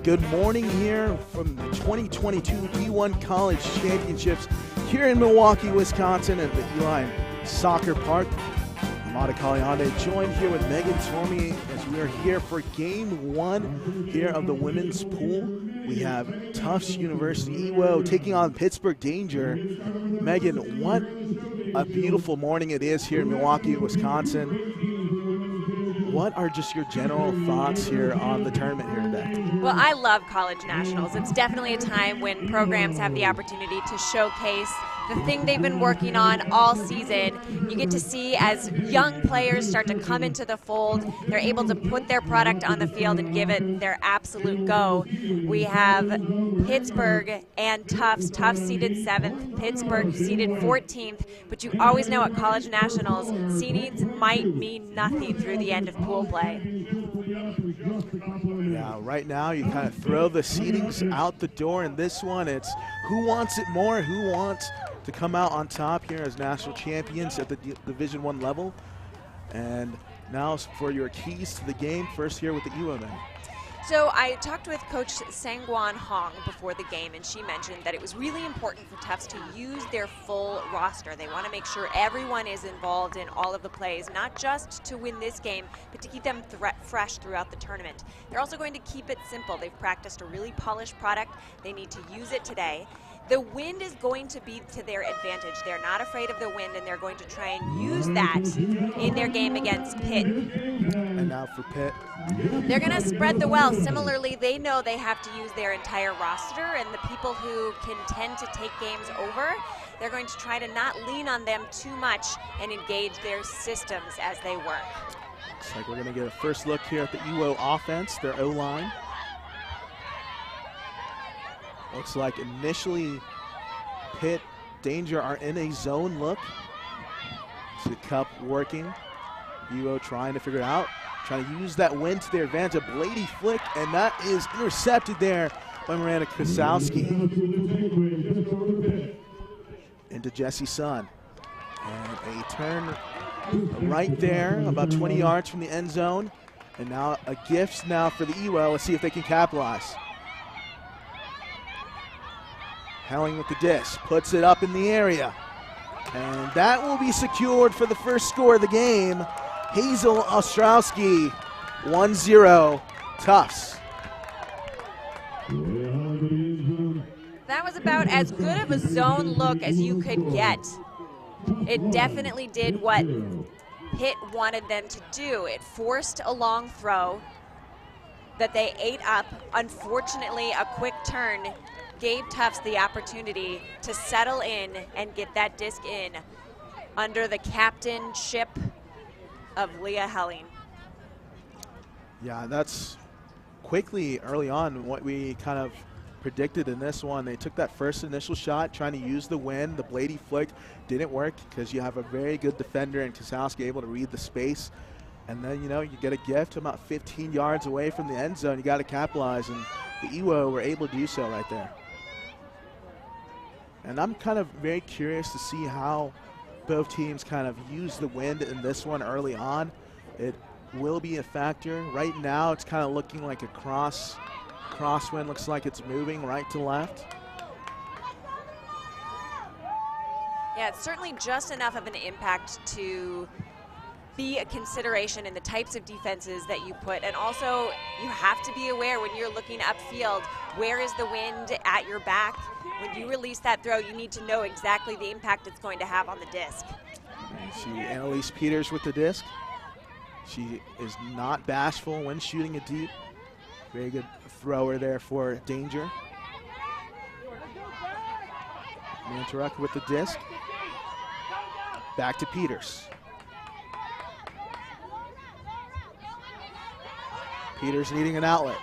Good morning here from the 2022 D1 College Championships here in Milwaukee, Wisconsin at the Eli Soccer Park. Amada Kaliande joined here with Megan Tormey as we are here for game one here of the women's pool. We have Tufts University EWO taking on Pittsburgh Danger. Megan, what a beautiful morning it is here in Milwaukee, Wisconsin. What are just your general thoughts here on the tournament here today? Well, I love college nationals. It's definitely a time when programs have the opportunity to showcase the thing they've been working on all season. You get to see as young players start to come into the fold, they're able to put their product on the field and give it their absolute go. We have Pittsburgh and Tufts. Tufts seeded 7th, Pittsburgh seeded 14th, but you always know at college nationals, seedings might mean nothing through the end of pool play. Yeah, right now you kind of throw the seedings out the door. In this one, it's who wants it more, who wants to come out on top here as national champions at the Division I level. And now for your keys to the game, first here with the EWO men. So I talked with Coach Sangwan Hong before the game, and she mentioned that it was really important for Tufts to use their full roster. They want to make sure everyone is involved in all of the plays, not just to win this game, but to keep them fresh throughout the tournament. They're also going to keep it simple. They've practiced a really polished product. They need to use it today. The wind is going to be to their advantage. They're not afraid of the wind, and they're going to try and use that in their game against Pitt. And now for Pitt. They're going to spread the wealth. Similarly, they know they have to use their entire roster, and the people who can tend to take games over, they're going to try to not lean on them too much and engage their systems as they work. Looks like we're going to get a first look here at the EWO offense, their O-line. Looks like initially Pitt, Danger are in a zone look. See Cup working. EWO trying to figure it out. Trying to use that wind to their advantage. A Blady flick, and that is intercepted there by Miranda Kosowski. Into Jesse Sun. And a turn right there, about 20 yards from the end zone. And now a gift now for the EWO. Let's see if they can capitalize. Helling with the disc, puts it up in the area. And that will be secured for the first score of the game. Hazel Ostrowski, 1-0, Tufts. That was about as good of a zone look as you could get. It definitely did what Pitt wanted them to do. It forced a long throw that they ate up. Unfortunately, a quick turn gave Tufts the opportunity to settle in and get that disc in under the captainship of Leah Helling. Yeah, that's quickly early on what we kind of predicted in this one. They took that first initial shot trying to use the wind. The Blady flick didn't work because you have a very good defender and Kosowski able to read the space. And then, you know, you get a gift about 15 yards away from the end zone. You got to capitalize, and the EWO were able to do so right there. And I'm kind of very curious to see how both teams kind of use the wind in this one early on. It will be a factor. Right now, it's kind of looking like a crosswind. Looks like it's moving right to left. Yeah, it's certainly just enough of an impact to be a consideration in the types of defenses that you put. And also, you have to be aware when you're looking upfield, where is the wind at your back? When you release that throw, you need to know exactly the impact it's going to have on the disc. You see Annalise Peters with the disc. She is not bashful when shooting it deep. Very good thrower there for Danger. Mantaruk with the disc. Back to Peters. Peters needing an outlet.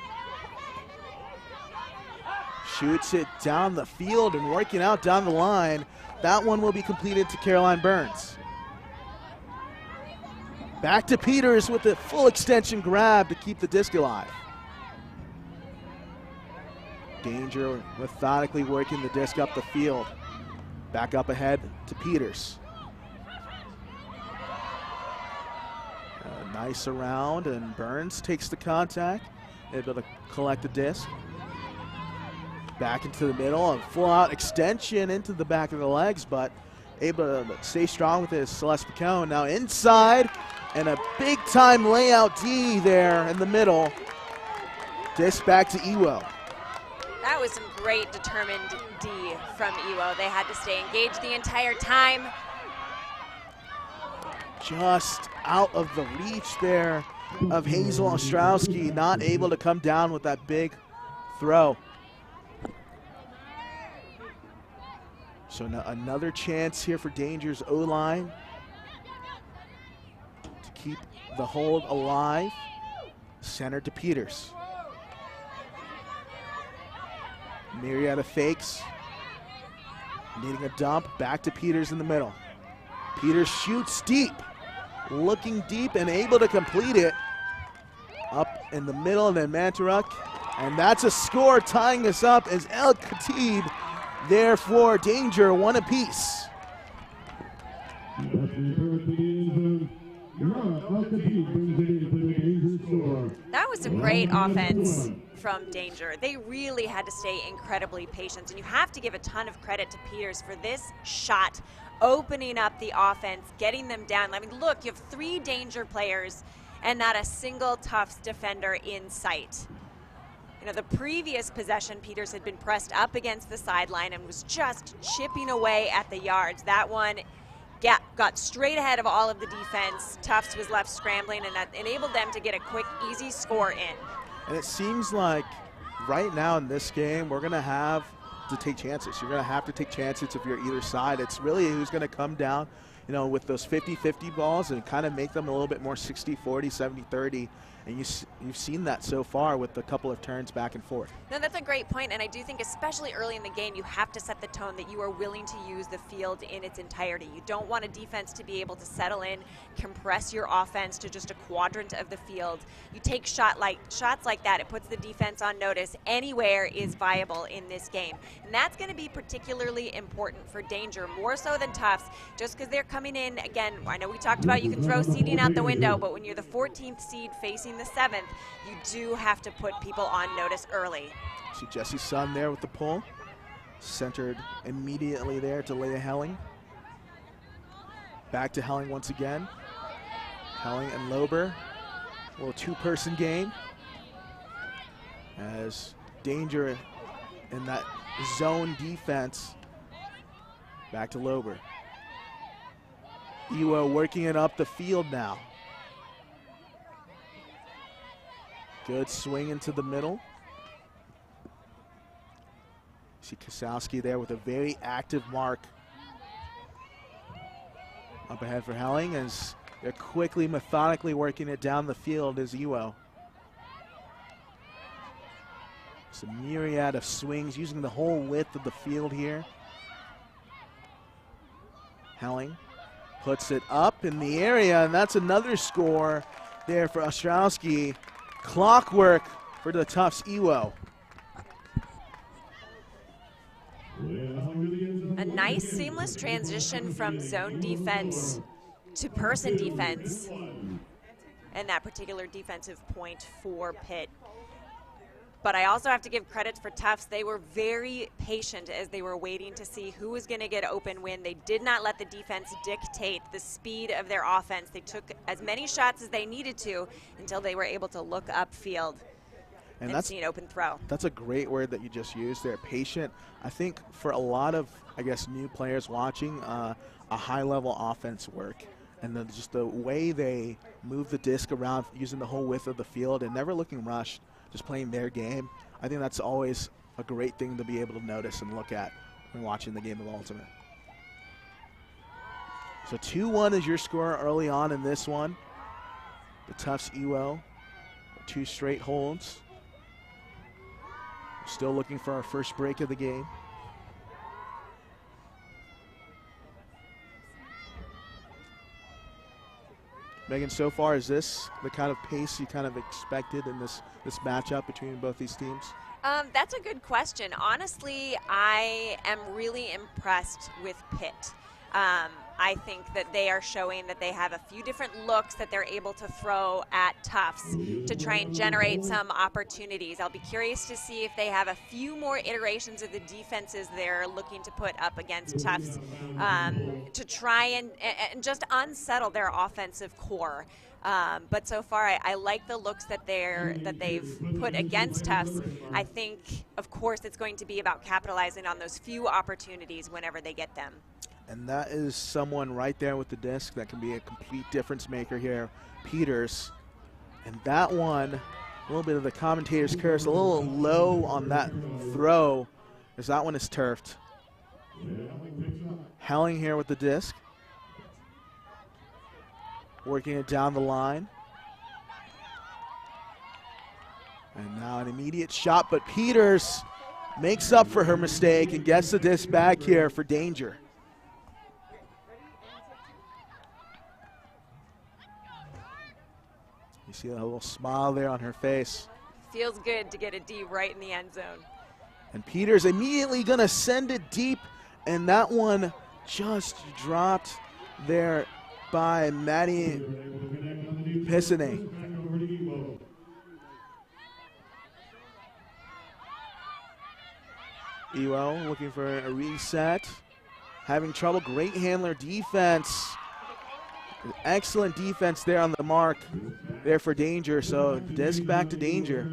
Shoots it down the field and working out down the line. That one will be completed to Caroline Burns. Back to Peters with the full extension grab to keep the disc alive. Danger methodically working the disc up the field. Back up ahead to Peters. Nice around, and Burns takes the contact, able to collect the disc. Back into the middle and full out extension into the back of the legs, but able to stay strong with his Celeste Picone. Now inside, and a big time layout D there in the middle. Disc back to Ewo. That was some great determined D from Ewo. They had to stay engaged the entire time. Just out of the reach there of Hazel Ostrowski, not able to come down with that big throw. So another chance here for Danger's O-line to keep the hold alive. Center to Peters. Myriad of fakes. Needing a dump, back to Peters in the middle. Peters shoots deep, looking deep and able to complete it. Up in the middle, and then Mantaruk. And that's a score tying us up as El Khatib there for Danger, one apiece. That was a great offense from Danger. They really had to stay incredibly patient, and you have to give a ton of credit to Peters for this shot, opening up the offense, getting them down. I mean, look, you have 3 Danger players and not a single Tufts defender in sight. You know, the previous possession, Peters had been pressed up against the sideline and was just chipping away at the yards. That one got straight ahead of all of the defense. Tufts was left scrambling, and that enabled them to get a quick, easy score in. And it seems like right now in this game, we're going to have to take chances. You're going to have to take chances if you're either side. It's really who's going to come down, you know, with those 50-50 balls and kind of make them a little bit more 60-40, 70-30. And you've seen that so far with a couple of turns back and forth. No, that's a great point, and I do think especially early in the game, you have to set the tone that you are willing to use the field in its entirety. You don't want a defense to be able to settle in, compress your offense to just a quadrant of the field. You take shots like that, it puts the defense on notice. Anywhere is viable in this game, and that's going to be particularly important for Danger, more so than Tufts, just because they're coming in, again, I know we talked about you can throw seeding out the window, but when you're the 14th seed facing the 7th, you do have to put people on notice early. See Jesse Sun there with the pull. Centered immediately there to Leia Helling. Back to Helling once again. Helling and Lober. A little 2-person game. As Danger in that zone defense. Back to Lober. Ewo working it up the field now. Good swing into the middle. See Kosowski there with a very active mark. Up ahead for Helling as they're quickly, methodically working it down the field is Ewo. It's a myriad of swings using the whole width of the field here. Helling puts it up in the area, and that's another score there for Ostrowski. Clockwork for the Tufts Ewo. A nice seamless transition from zone defense to person defense, and that particular defensive point for Pitt. But I also have to give credit for Tufts. They were very patient as they were waiting to see who was going to get open when. They did not let the defense dictate the speed of their offense. They took as many shots as they needed to until they were able to look upfield and see an open throw. That's a great word that you just used there, patient. I think for a lot of, I guess, new players watching, a high-level offense work. And then just the way they move the disc around using the whole width of the field and never looking rushed, just playing their game. I think that's always a great thing to be able to notice and look at when watching the game of Ultimate. So 2-1 is your score early on in this one. The Tufts Ewo, 2 straight holds. Still looking for our first break of the game. Megan, so far, is this the kind of pace you kind of expected in this matchup between both these teams? That's a good question. Honestly, I am really impressed with Pitt. I think that they are showing that they have a few different looks that they're able to throw at Tufts to try and generate some opportunities. I'll be curious to see if they have a few more iterations of the defenses they're looking to put up against Tufts to try and just unsettle their offensive core. But so far, I like the looks that they've put against Tufts. I think, of course, it's going to be about capitalizing on those few opportunities whenever they get them. And that is someone right there with the disc that can be a complete difference maker here, Peters. And that one, a little bit of the commentator's curse, a little low on that throw, as that one is turfed. Helling here with the disc. Working it down the line. And now an immediate shot, but Peters makes up for her mistake and gets the disc back here for danger. You see a little smile there on her face. Feels good to get a D right in the end zone. And Peters immediately gonna send it deep, and that one just dropped there by Maddie Piscine. Ewo looking for a reset. Having trouble, great handler defense. Excellent defense there on the mark there for danger, so disc back to danger.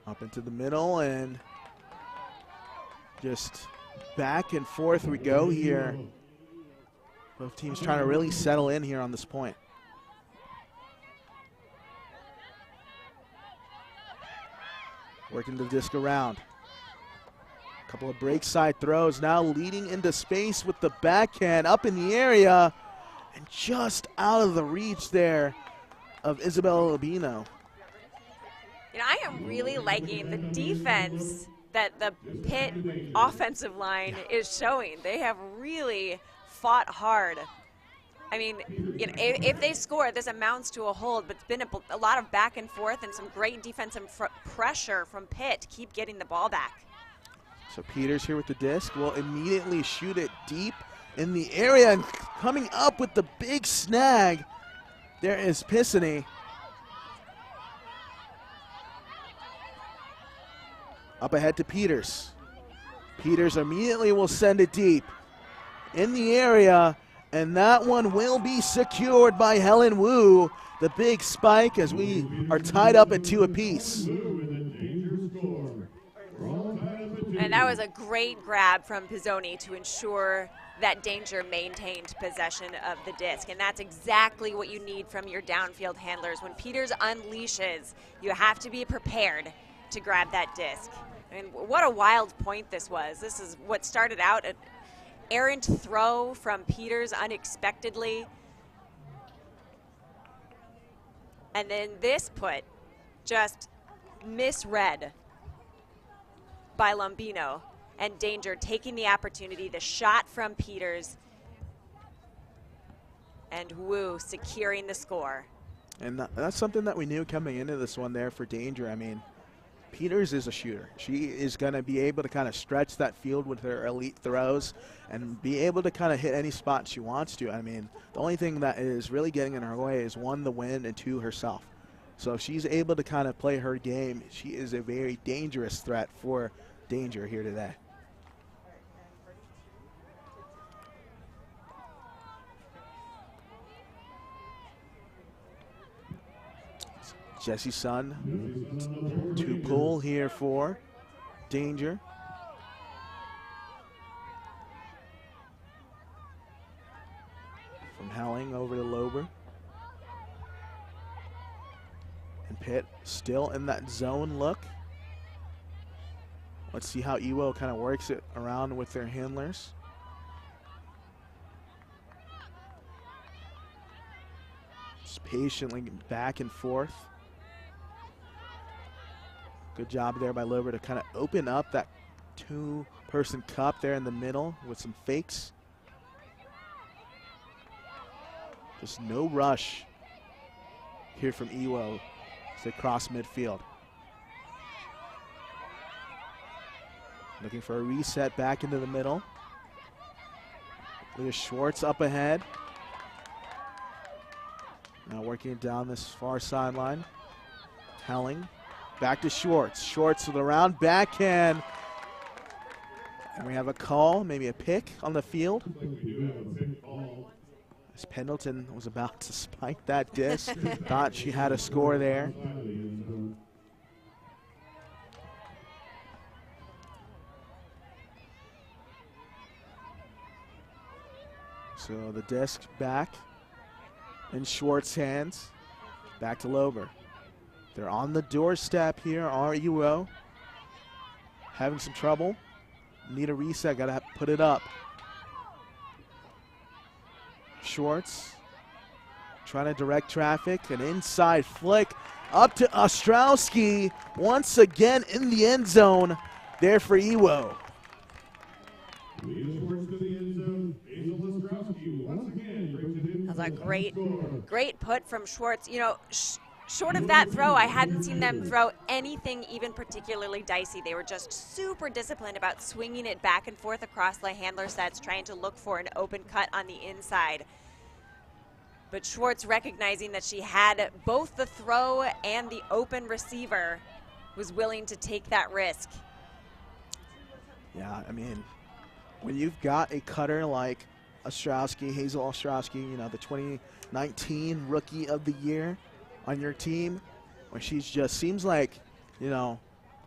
Up into the middle and just back and forth we go here. Both teams trying to really settle in here on this point. Working the disc around. Couple of break side throws now leading into space with the backhand up in the area and just out of the reach there of Isabella Labino. You know, I am really liking the defense that the Pitt offensive line is showing. They have really fought hard. I mean, you know, if they score, this amounts to a hold, but it's been a lot of back and forth and some great defensive pressure from Pitt to keep getting the ball back. So Peters here with the disc will immediately shoot it deep in the area, and coming up with the big snag, there is Piscine. Up ahead to Peters. Peters immediately will send it deep in the area, and that one will be secured by Helen Wu. The big spike as we are tied up at 2 apiece. And that was a great grab from Pizzoni to ensure that danger maintained possession of the disc. And that's exactly what you need from your downfield handlers. When Peters unleashes, you have to be prepared to grab that disc. I mean, what a wild point this was. This is what started out an errant throw from Peters unexpectedly. And then this put just misread by Lombino, and danger taking the opportunity, the shot from Peters, and Wu securing the score. And that's something that we knew coming into this one there for danger. I mean, Peters is a shooter. She is going to be able to kind of stretch that field with her elite throws and be able to kind of hit any spot she wants to. I mean, the only thing that is really getting in her way is 1, the wind, and 2, herself. So if she's able to kind of play her game, she is a very dangerous threat for danger here today. Jesse Sun to pull here for danger. From Howling over to Lober. And Pitt still in that zone look. Let's see how Ewo kind of works it around with their handlers. Just patiently back and forth. Good job there by Lober to kind of open up that 2-person cup there in the middle with some fakes. Just no rush here from Ewo as they cross midfield. Looking for a reset back into the middle. There's Schwartz up ahead. Now working it down this far sideline. Helling. Back to Schwartz. Schwartz with a round backhand. And we have a call, maybe a pick on the field. As Pendleton was about to spike that disc. Thought she had a score there. So the disc back in Schwartz's hands. Back to Lober. They're on the doorstep here, RUO. Having some trouble. Need a reset, gotta put it up. Schwartz trying to direct traffic, an inside flick up to Ostrowski. Once again in the end zone there for Ewo. That was a great put from Schwartz. You know, short of that throw, I hadn't seen them throw anything even particularly dicey. They were just super disciplined about swinging it back and forth across the handler sets, trying to look for an open cut on the inside. But Schwartz, recognizing that she had both the throw and the open receiver, was willing to take that risk. Yeah, I mean, when you've got a cutter like Ostrowski, Hazel Ostrowski, you know, the 2019 Rookie of the Year on your team, when she's just seems like, you know,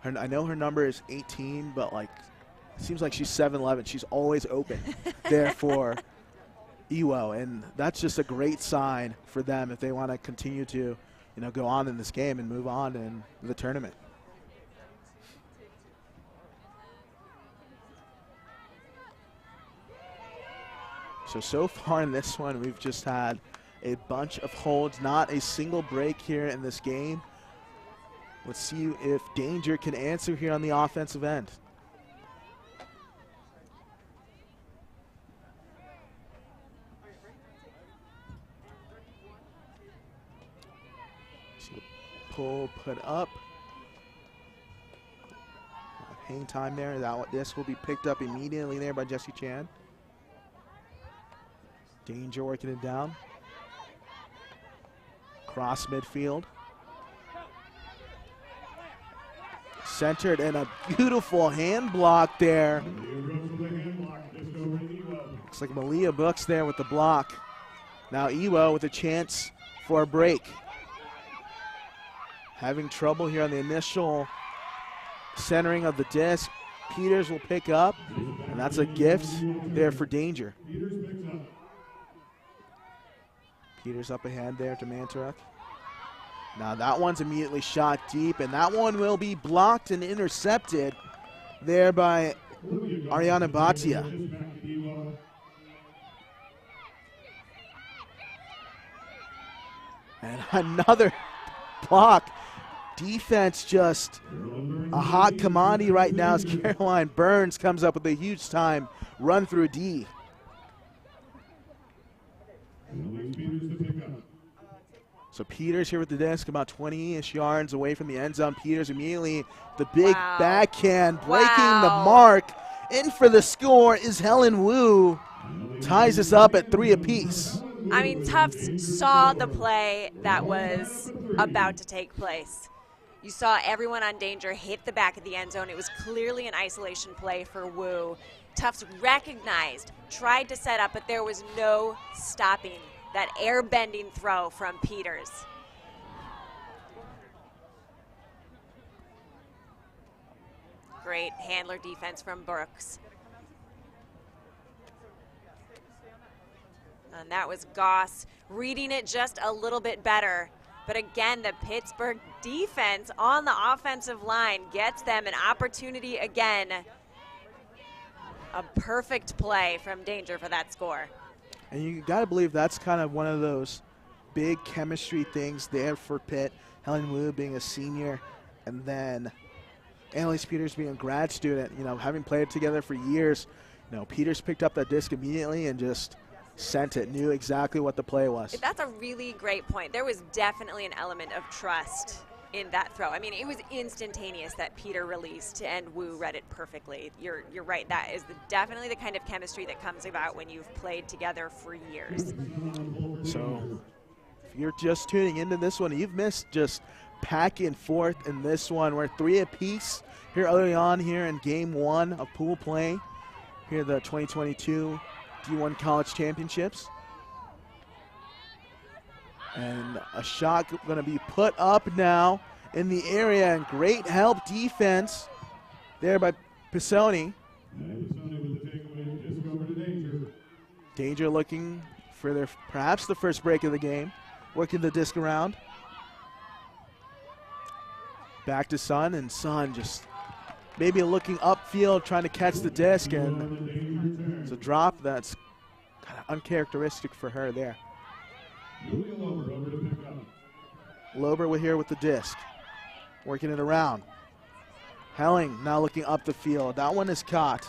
I know her number is 18, but like, it seems like she's 7'11". She's always open there for Ewo, and that's just a great sign for them if they want to continue to, you know, go on in this game and move on in the tournament. So far in this one, we've just had a bunch of holds, not a single break here in this game. Let's see if Danger can answer here on the offensive end. So pull, put up. Hang time there. This will be picked up immediately there by Jessie Chan. Danger working it down. Cross midfield. Centered, and a beautiful hand block there. Looks like Malia Books there with the block. Now Ewo with a chance for a break. Having trouble here on the initial centering of the disc. Peters will pick up, and that's a gift there for Danger. Peters up ahead there to Mantaruk. Now that one's immediately shot deep, and that one will be blocked and intercepted there by Ariana Bhatia. And another block. Defense just a hot commodity right now as Caroline Burns comes up with a huge time run through D. So Peters here with the disc, about 20-ish yards away from the end zone. Peters immediately, the big backhand, breaking the mark. In for the score is Helen Wu. Ties us up at 3 apiece. I mean, Tufts saw the play that was about to take place. You saw everyone on Danger hit the back of the end zone. It was clearly an isolation play for Wu. Tufts recognized, tried to set up, but there was no stopping that air-bending throw from Peters. Great handler defense from Brooks. And that was Goss reading it just a little bit better. But again, the Pittsburgh defense on the offensive line gets them an opportunity again. A perfect play from Danger for that score. And you got to believe that's kind of one of those big chemistry things there for Pitt. Helen Wu being a senior, and then Annalise Peters being a grad student. You know, having played together for years, you know, Peters picked up that disc immediately and just sent it, knew exactly what the play was. That's a really great point. There was definitely an element of trust in that throw. I mean, it was instantaneous that Peter released, and Wu read it perfectly. You're right. That is definitely the kind of chemistry that comes about when you've played together for years. So if you're just tuning into this one, you've missed just back and forth in this one. We're 3 apiece here early on here in game 1 of pool play here at the 2022 D1 College Championships. And a shot going to be put up now in the area, and great help defense there by Pisoni. Danger looking for their perhaps the first break of the game, working the disc around. Back to Sun, and Sun just maybe looking upfield, trying to catch the disc, and it's a drop that's kind of uncharacteristic for her there. Lober here with the disc, working it around. Helling now looking up the field. That one is caught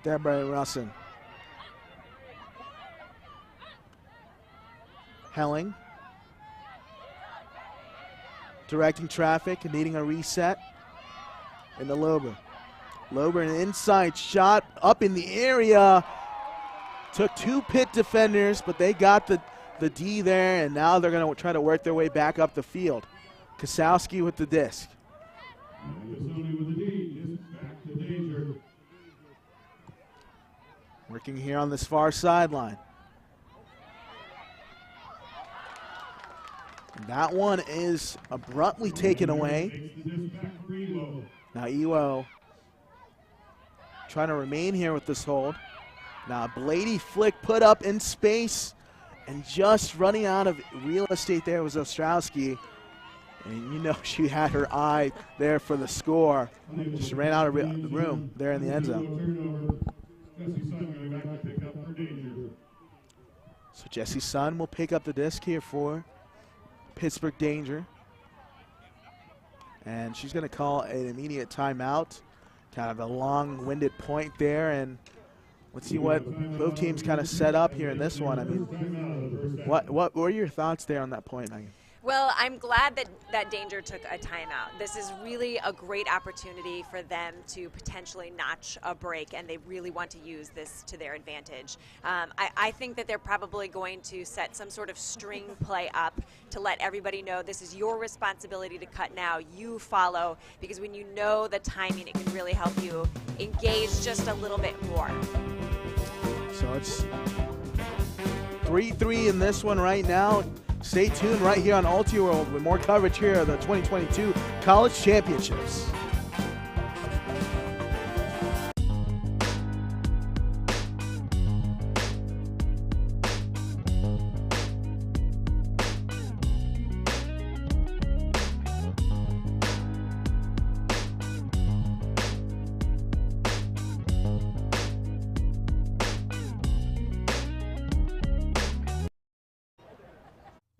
there by Russin. Helling directing traffic and needing a reset. And the Lober. Lober, an inside shot up in the area. Took 2 Pitt defenders, but they got the D there, and now they're going to try to work their way back up the field. Kosowski with the disc. Working here on this far sideline. And that one is abruptly taken away. Now Iwo trying to remain here with this hold. Now a Blady flick put up in space, and just running out of real estate there was Ostrowski. And you know she had her eye there for the score. Just ran out of the room there in the end zone. So Jessie Sun will pick up the disc here for Pittsburgh Danger. And she's going to call an immediate timeout. Kind of a long-winded point there, and let's see what both teams kind of set up here in this one. I mean, what were your thoughts there on that point, Megan? Well, I'm glad that Danger took a timeout. This is really a great opportunity for them to potentially notch a break, and they really want to use this to their advantage. I think that they're probably going to set some sort of string play up to let everybody know this is your responsibility to cut now. You follow, because when you know the timing, it can really help you engage just a little bit more. So it's 3-3 in this one right now. Stay tuned right here on UltiWorld with more coverage here of the 2022 College Championships.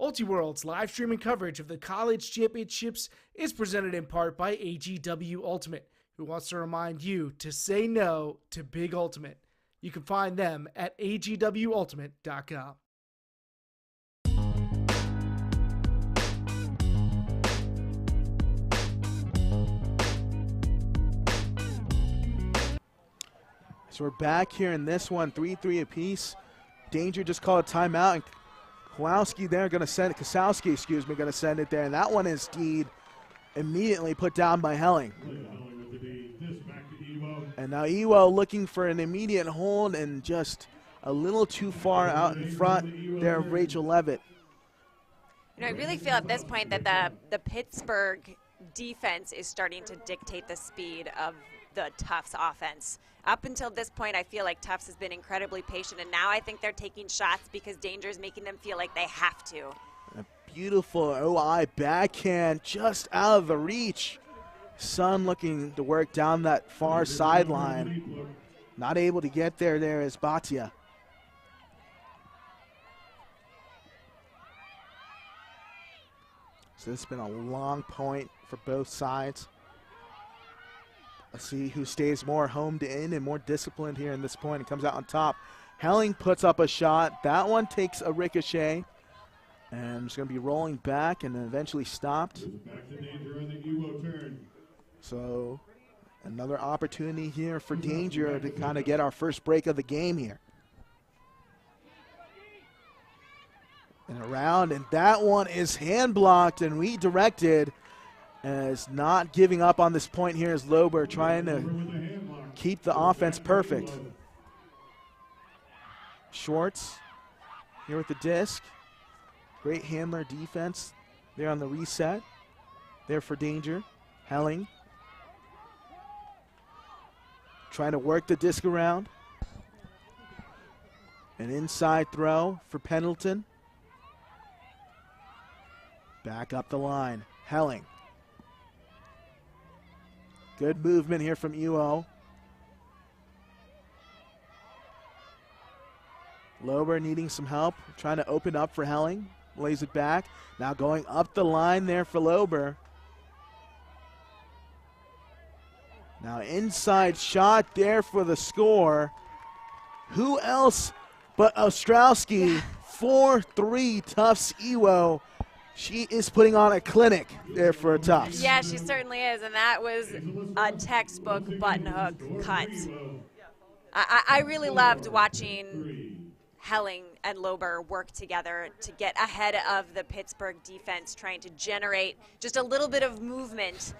UltiWorld's live streaming coverage of the College Championships is presented in part by AGW Ultimate, who wants to remind you to say no to Big Ultimate. You can find them at agwultimate.com. So we're back here in this one, 3-3 apiece. Danger just called a timeout, and Kowalski there going to send it, Kosowski, excuse me, going to send it there, and that one is indeed immediately put down by Helling. And now Iwo looking for an immediate hold, and just a little too far out in front there of Rachel Levitt. You know, I really feel at this point that the Pittsburgh defense is starting to dictate the speed of the Tufts offense. Up until this point, I feel like Tufts has been incredibly patient, and now I think they're taking shots because Danger is making them feel like they have to. A beautiful OI backhand just out of the reach. Sun looking to work down that far sideline. Not able to get there is Batia. So it's been a long point for both sides. Let's see who stays more homed in and more disciplined here in this point and comes out on top. Helling puts up a shot. That one takes a ricochet. And it's going to be rolling back and then eventually stopped. Back to danger on the Ewo turn. So another opportunity here for Danger to kind of get our first break of the game here. And around, and that one is hand blocked and redirected, as not giving up on this point here is Lober, trying to keep the offense perfect. Schwartz here with the disc. Great handler defense there on the reset. There for Danger. Helling trying to work the disc around. An inside throw for Pendleton. Back up the line. Helling. Good movement here from UO. Lober needing some help, trying to open up for Helling. Lays it back. Now going up the line there for Lober. Now inside shot there for the score. Who else but Ostrowski? 4-3 Tufts Ewo. She is putting on a clinic there for Tufts. Yeah, she certainly is, and that was a textbook button hook cut. I really loved watching Helling and Lober work together to get ahead of the Pittsburgh defense, trying to generate just a little bit of movement.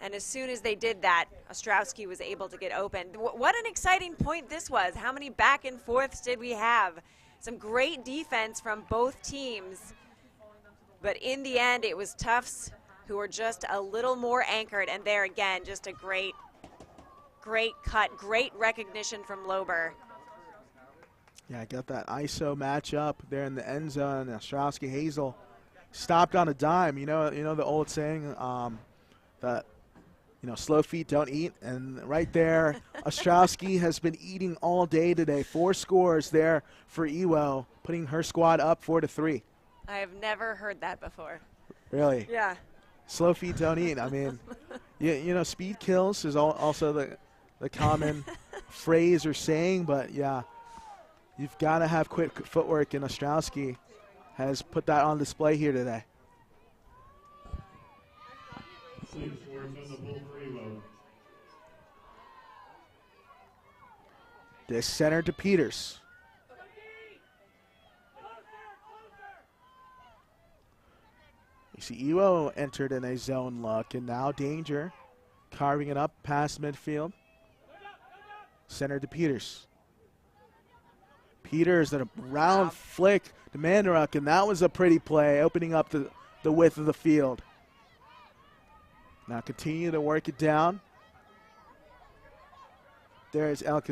And as soon as they did that, Ostrowski was able to get open. What an exciting point this was. How many back and forths did we have? Some great defense from both teams. But in the end, it was Tufts who were just a little more anchored. And there again, just a great cut, great recognition from Lober. Yeah, I got that ISO matchup there in the end zone. Ostrowski Hazel stopped on a dime. You know the old saying that slow feet don't eat. And right there, Ostrowski has been eating all day today. 4 scores there for Ewo, putting her squad up 4-3. I have never heard that before. Really? Yeah. Slow feet don't eat. I mean, speed kills is also the common phrase or saying, but yeah, you've got to have quick footwork, and Ostrowski has put that on display here today. This center to Peters. You see Ewo entered in a zone look, and now Danger carving it up past midfield. Center to Peters. Peters and a round flick to Mandaruk, and that was a pretty play, opening up the width of the field. Now continue to work it down. There's El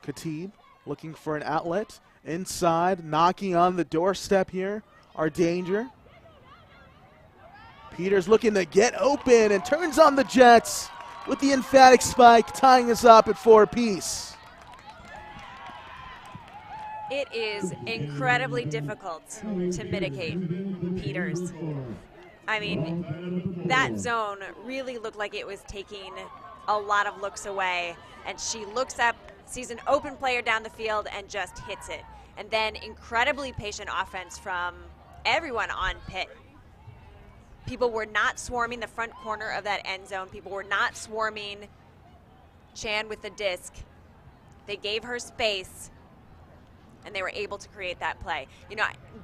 Khatib looking for an outlet. Inside, knocking on the doorstep here, our Danger. Peters looking to get open and turns on the Jets with the emphatic spike, tying us up at 4 apiece. It is incredibly difficult to mitigate Peters. I mean, that zone really looked like it was taking a lot of looks away, and she looks up, sees an open player down the field, and just hits it. And then incredibly patient offense from everyone on Pitt. People were not swarming the front corner of that end zone. People were not swarming Chan with the disc. They gave her space, and they were able to create that play.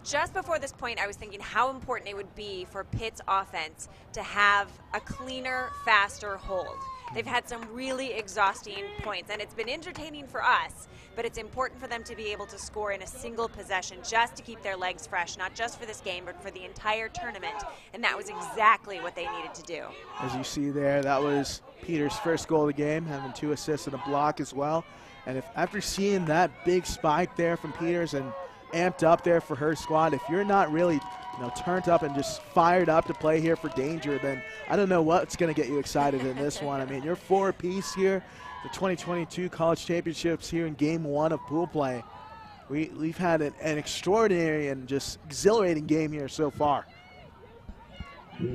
Just before this point, I was thinking how important it would be for Pitt's offense to have a cleaner, faster hold. They've had some really exhausting points, and it's been entertaining for us, but it's important for them to be able to score in a single possession just to keep their legs fresh, not just for this game, but for the entire tournament, and that was exactly what they needed to do. As you see there, that was Peters' first goal of the game, having 2 assists and a block as well. And after seeing that big spike there from Peters and amped up there for her squad, if you're not really turned up and just fired up to play here for Danger, then I don't know what's going to get you excited in this one. I mean, you're 4 apiece here, the 2022 College Championships here in Game 1 of pool play. We've had an extraordinary and just exhilarating game here so far. So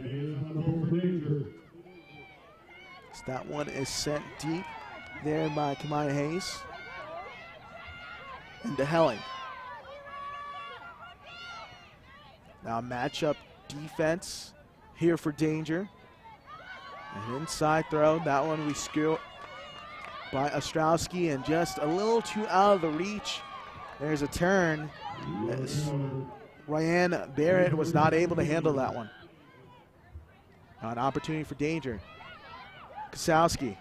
that one is sent deep there by Kamaya Hayes. Into Helling. Now matchup defense here for Danger. An inside throw. That one we skew by Ostrowski and just a little too out of the reach. There's a turn. As Ryan Barrett was not able to handle that one. Now an opportunity for Danger. Kasowski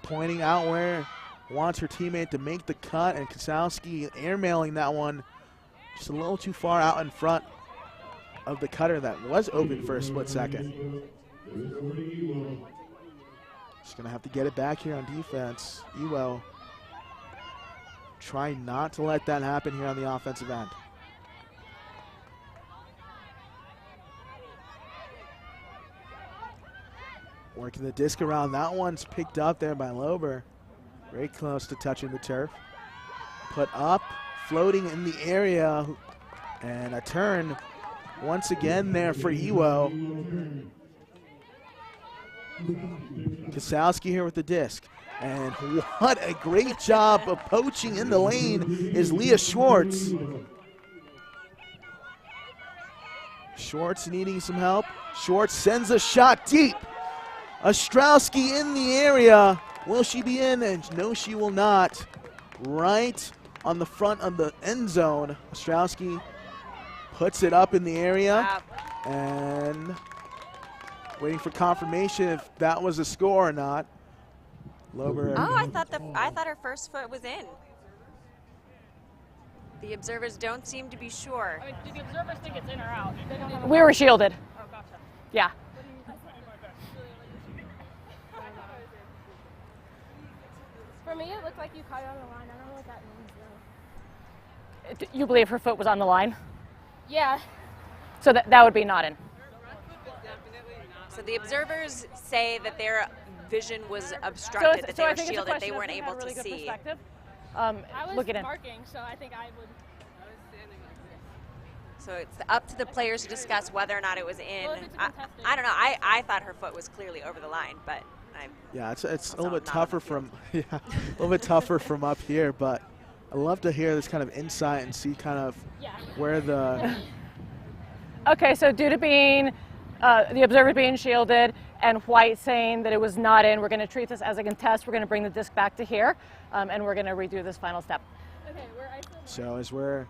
pointing out where wants her teammate to make the cut, and Kasowski airmailing that one just a little too far out in front of the cutter that was open for a split second. Just gonna have to get it back here on defense. Ewo try not to let that happen here on the offensive end. Working the disc around. That one's picked up there by Lober. Very close to touching the turf. Put up, floating in the area, and a turn once again there for Ewo. Kasowski here with the disc. And what a great job of poaching in the lane is Leah Schwartz. Schwartz needing some help. Schwartz sends a shot deep. Ostrowski in the area. Will she be in? And no, she will not. Right on the front of the end zone. Ostrowski puts it up in the area. And waiting for confirmation if that was a score or not. Lober. Oh, I thought her first foot was in. The observers don't seem to be sure. I mean, do the observers think it's in or out? We were shielded. Oh, gotcha. Yeah. For me, it looked like you caught it on the line. I don't know what that means, though. You believe her foot was on the line? Yeah. So that would be not in. So the observers say that their vision was obstructed, that they were I think shielded, they weren't really able to good see. I was look at it. marking, so I think I would. So it's up to the players to discuss whether or not it was in. Well, if it's a contested. I don't know. I thought her foot was clearly over the line, but Yeah, it's a little bit tougher from a little bit tougher from up here, but I love to hear this kind of insight and see kind of where the. Okay, so due to being the observer being shielded and White saying that it was not in, we're going to treat this as a contest. We're going to bring the disc back to here, and we're going to redo this final step. Okay, we're ISO. So as we're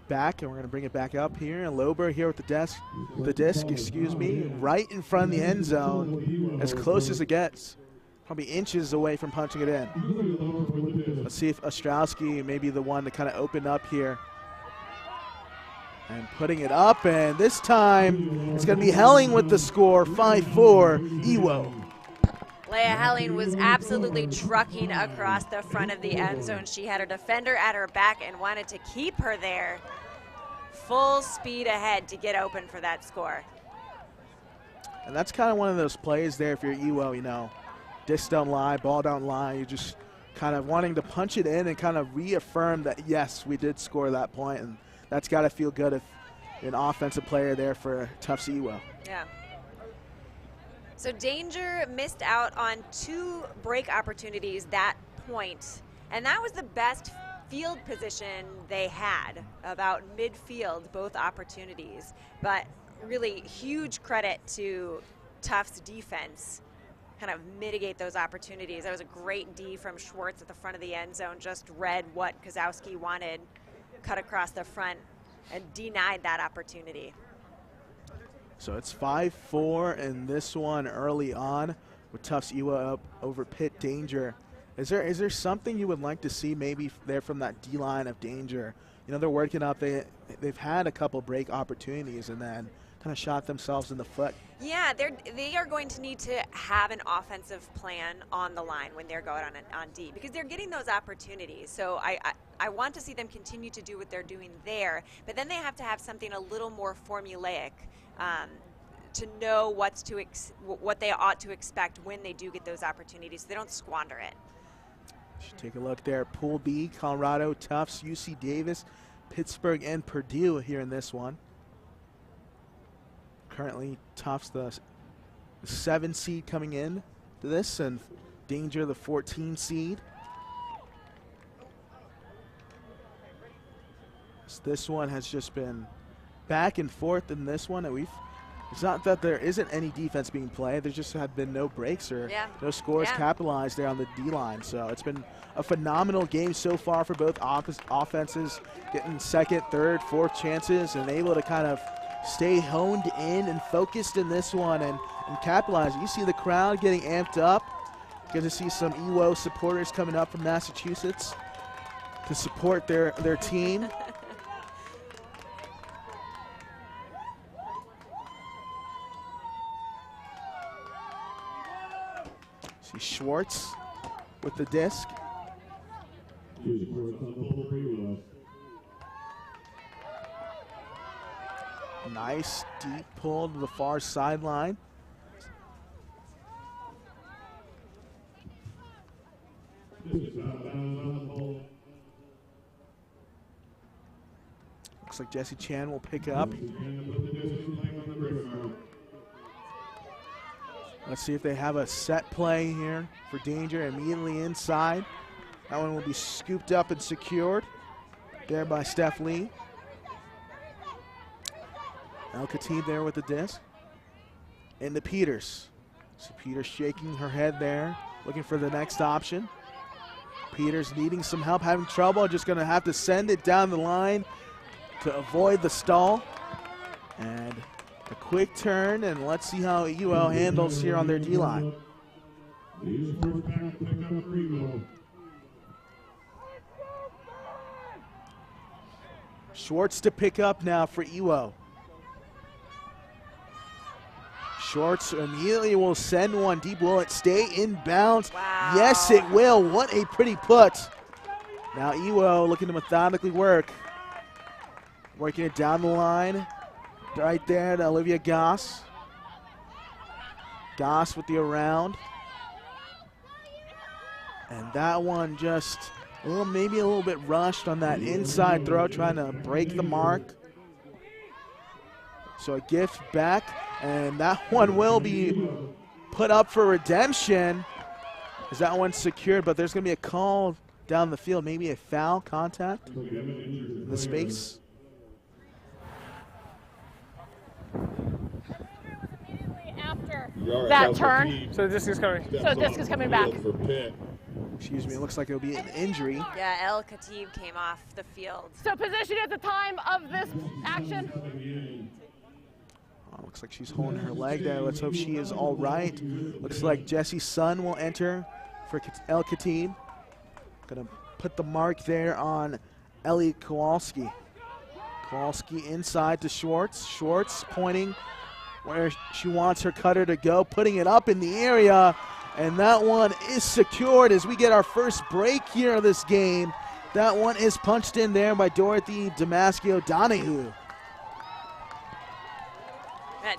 back, and we're going to bring it back up here, and Lober here with the disc, excuse me, right in front of the end zone, as close as it gets, probably inches away from punching it in. Let's see if Ostrowski may be the one to kind of open up here. And putting it up, and this time it's going to be Helling with the score, 5-4, Ewo. Leah Helling was absolutely trucking across the front of the end zone. She had her defender at her back and wanted to keep her there. Full speed ahead to get open for that score. And that's kind of one of those plays there if you're Ewo, you know, disc don't lie, ball don't lie. You're just kind of wanting to punch it in and kind of reaffirm that, yes, we did score that point, and that's got to feel good if you're an offensive player there for Tufts Ewo. Yeah. So Danger missed out on 2 break opportunities that point, and that was the best field position they had, about midfield, both opportunities. But really huge credit to Tufts defense, kind of mitigate those opportunities. That was a great D from Schwartz at the front of the end zone, just read what Kasowski wanted, cut across the front, and denied that opportunity. So it's 5-4 in this one early on with Tufts Ewo up over Pitt Danger. Is there something you would like to see maybe there from that D-line of Danger? You know, they're working up. They've had a couple break opportunities and then kind of shot themselves in the foot. Yeah, they are going to need to have an offensive plan on the line when they're going on D, because they're getting those opportunities. So I want to see them continue to do what they're doing there, but then they have to have something a little more formulaic to know what they ought to expect when they do get those opportunities, so they don't squander it. Should take a look there. Pool B, Colorado, Tufts, UC Davis, Pittsburgh, and Purdue here in this one. Currently, Tufts the 7 seed coming in to this, and Danger the 14 seed. So this one has just been back and forth in this one, and it's not that there isn't any defense being played. There just have been no breaks or no scores capitalized there on the D-line. So it's been a phenomenal game so far for both offenses, getting second, third, fourth chances and able to kind of stay honed in and focused in this one and capitalize. You see the crowd getting amped up. Good to see some EWO supporters coming up from Massachusetts to support their team. See Schwartz with the disc. Nice deep pull to the far sideline. Looks like Jesse Chan will pick up. Let's see if they have a set play here for Danger immediately inside. That one will be scooped up and secured there by Steph Lee. El Khatib there with the disc. Into Peters. So Peters shaking her head there, looking for the next option. Peters needing some help, having trouble, just going to have to send it down the line to avoid the stall. And a quick turn, and let's see how UL handles here on their D-line. Schwartz to pick up now for EWO. Schwartz immediately will send one deep. Will it stay in bounds? Wow. Yes, it will. What a pretty put. Now EWO looking to methodically working it down the line. Right there to Olivia Goss. Goss with the around. And that one just maybe a little bit rushed on that inside throw, trying to break the mark. So a gift back, and that one will be put up for redemption as that one's secured, but there's going to be a call down the field, maybe a foul contact in the space. After that turn. So the disc is coming. So the disc is coming back. Excuse me, it looks like it'll be an injury. Yeah, El Khatib came off the field. So position at the time of this action. Looks like she's holding her leg there. Let's hope she is all right. Looks like Jessie Sun will enter for El Khatib. Gonna put the mark there on Ellie Kowalski. Kowalski inside to Schwartz. Schwartz pointing where she wants her cutter to go, putting it up in the area, and that one is secured as we get our first break here of this game. That one is punched in there by Dorothy Damascio Donahue.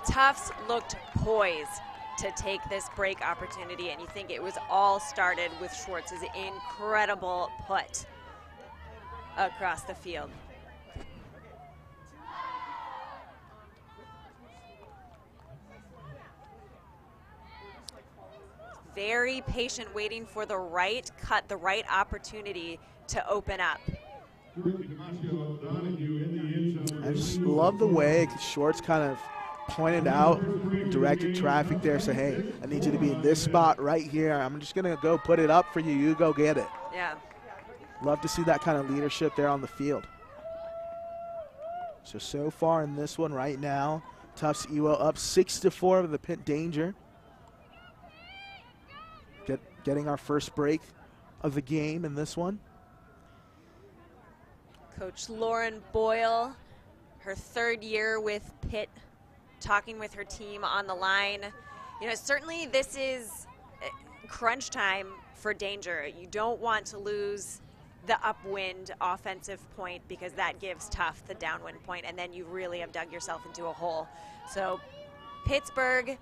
Tufts looked poised to take this break opportunity, and you think it was all started with Schwartz's incredible put across the field. Very patient, waiting for the right cut, the right opportunity to open up. I just love the way Schwartz kind of pointed out, directed traffic there, say, hey, I need you to be in this spot right here. I'm just going to go put it up for you. You go get it. Yeah. Love to see that kind of leadership there on the field. So far in this one right now, Tufts EWO up 6-4 with the Pitt Danger. Getting our first break of the game in this one. Coach Lauren Boyle, her third year with Pitt, talking with her team on the line. You know, certainly this is crunch time for Danger. You don't want to lose the upwind offensive point because that gives Tufts the downwind point, and then you really have dug yourself into a hole. So Pittsburgh,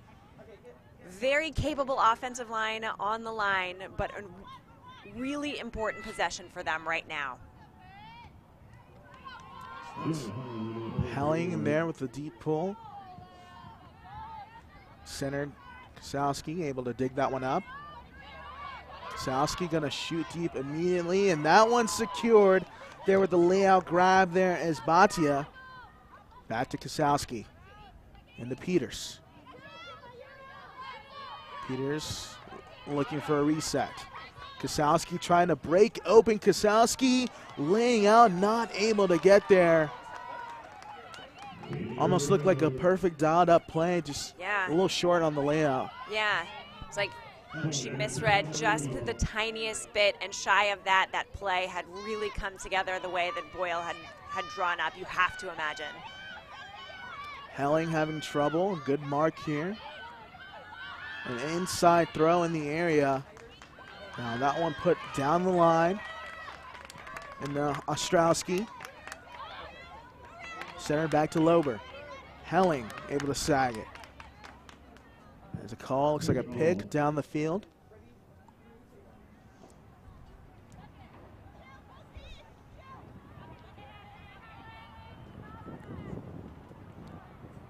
very capable offensive line on the line, but a really important possession for them right now. Helling in there with the deep pull. Centered Kosowski, able to dig that one up. Kosowski gonna shoot deep immediately, and that one's secured there with the layout grab there as Batia. Back to Kosowski. Into Peters. Peters looking for a reset. Kosowski trying to break open. Kosowski laying out, not able to get there. Almost looked like a perfect dialed up play, just a little short on the layout. Yeah, it's like she misread just the tiniest bit, and shy of that, that play had really come together the way that Boyle had drawn up, you have to imagine. Helling having trouble, good mark here. An inside throw in the area. Now that one put down the line. And Ostrowski. Center back to Lober. Helling able to sag it. There's a call, looks like a pick down the field.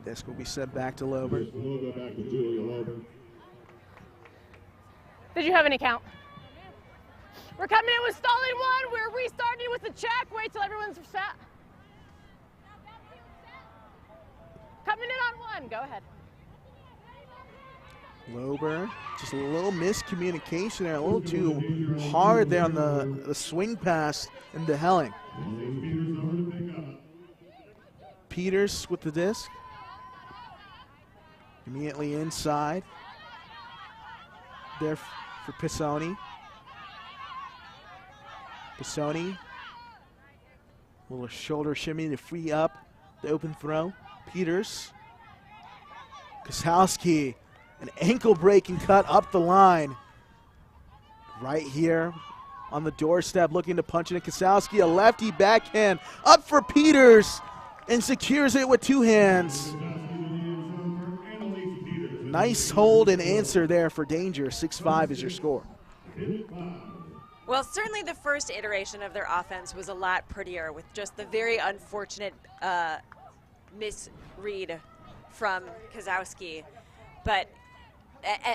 Disc will be sent back to Lober. We'll go back to Julia Lober. Did you have any count? We're coming in with stalling one. We're restarting with the check. Wait till everyone's set. Coming in on one. Go ahead. Lober, just a little miscommunication there, a little too hard there on the swing pass into Helling. Peters with the disc. Immediately inside. There for Pisoni. Pisoni. Little shoulder shimmy to free up the open throw. Peters. Kosowski. An ankle breaking cut up the line. Right here on the doorstep looking to punch it in. Kosowski, a lefty backhand up for Peters and secures it with two hands. Nice hold and answer there for Danger. 6-5 is your score. Well, certainly the first iteration of their offense was a lot prettier with just the very unfortunate misread from Kosowski. But,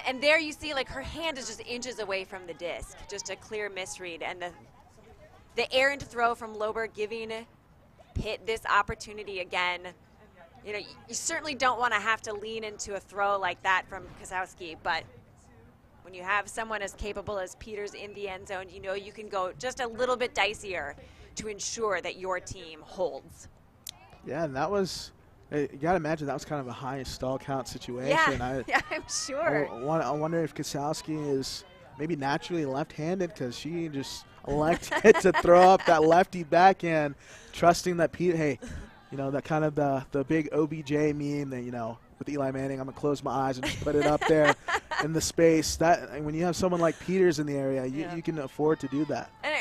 and there you see like her hand is just inches away from the disc, just a clear misread. And the errant throw from Lober giving Pitt this opportunity again. You know, you certainly don't want to have to lean into a throw like that from Kosowski, but when you have someone as capable as Peters in the end zone, you know you can go just a little bit dicier to ensure that your team holds. Yeah, and that was, you got to imagine that was kind of a high stall count situation. Yeah, I'm sure. I wonder if Kosowski is maybe naturally left-handed because she just elected to throw up that lefty backhand, trusting that Pete, hey, you know, that kind of the big OBJ meme that, you know, with Eli Manning, I'm going to close my eyes and just put it up there in the space. That when you have someone like Peters in the area, you can afford to do that. And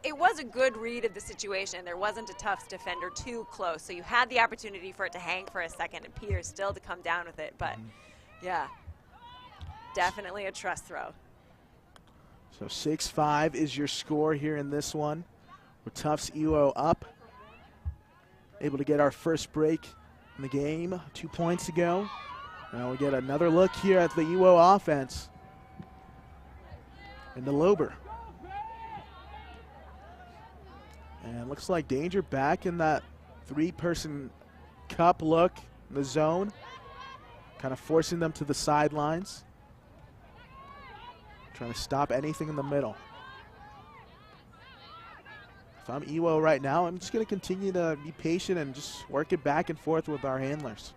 it was a good read of the situation. There wasn't a Tufts defender too close, so you had the opportunity for it to hang for a second and Peters still to come down with it. But, yeah, definitely a trust throw. So 6-5 is your score here in this one. With Tufts EWO up. Able to get our first break in the game. 2 points to go. Now we get another look here at the EWO offense. And the Lober. And looks like Danger back in that three-person cup look in the zone. Kind of forcing them to the sidelines. Trying to stop anything in the middle. If I'm EWO right now, I'm just going to continue to be patient and just work it back and forth with our handlers.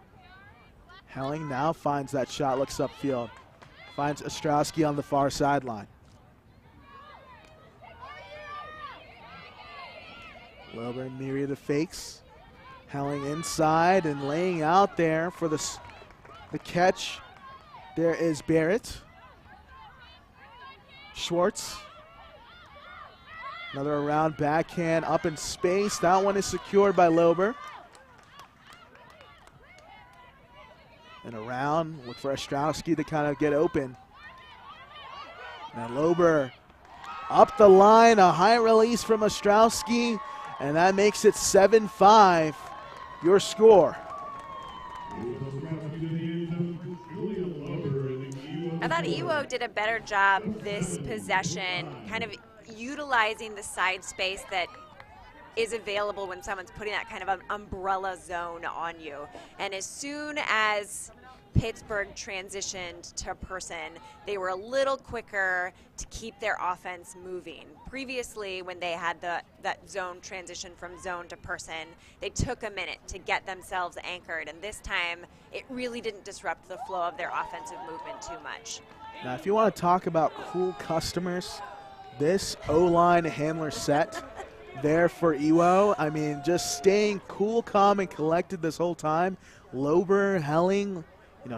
Helling now finds that shot, looks upfield. Finds Ostrowski on the far sideline. Wilbur, myriad of fakes. Helling inside and laying out there for the catch. There is Barrett. Schwartz. Another around backhand up in space. That one is secured by Lober. And around, look for Ostrowski to kind of get open. Now Lober up the line, a high release from Ostrowski, and that makes it 7-5, your score. I thought EWO did a better job this possession, kind of utilizing the side space that is available when someone's putting that kind of an umbrella zone on you. And as soon as Pittsburgh transitioned to person, they were a little quicker to keep their offense moving. Previously, when they had that zone transition from zone to person, they took a minute to get themselves anchored, and this time it really didn't disrupt the flow of their offensive movement too much. Now, if you want to talk about cool customers, this O-line handler set there for Iwo, I mean, just staying cool, calm, and collected this whole time. Lober, Helling,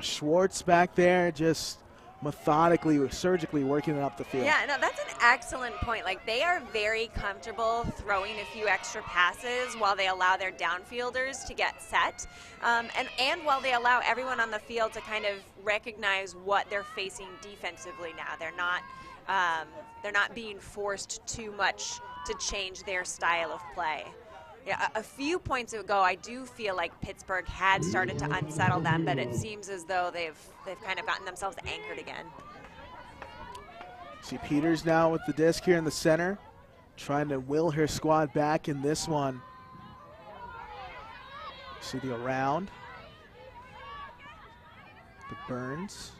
Schwartz back there, just methodically, surgically working it up the field. Yeah, no, that's an excellent point. Like, they are very comfortable throwing a few extra passes while they allow their downfielders to get set, and while they allow everyone on the field to kind of recognize what they're facing defensively now. They're not being forced too much to change their style of play. Yeah, a few points ago, I do feel like Pittsburgh had started to unsettle them, but it seems as though they've kind of gotten themselves anchored again. See Peters now with the disc here in the center, trying to will her squad back in this one. See the around. To Burns.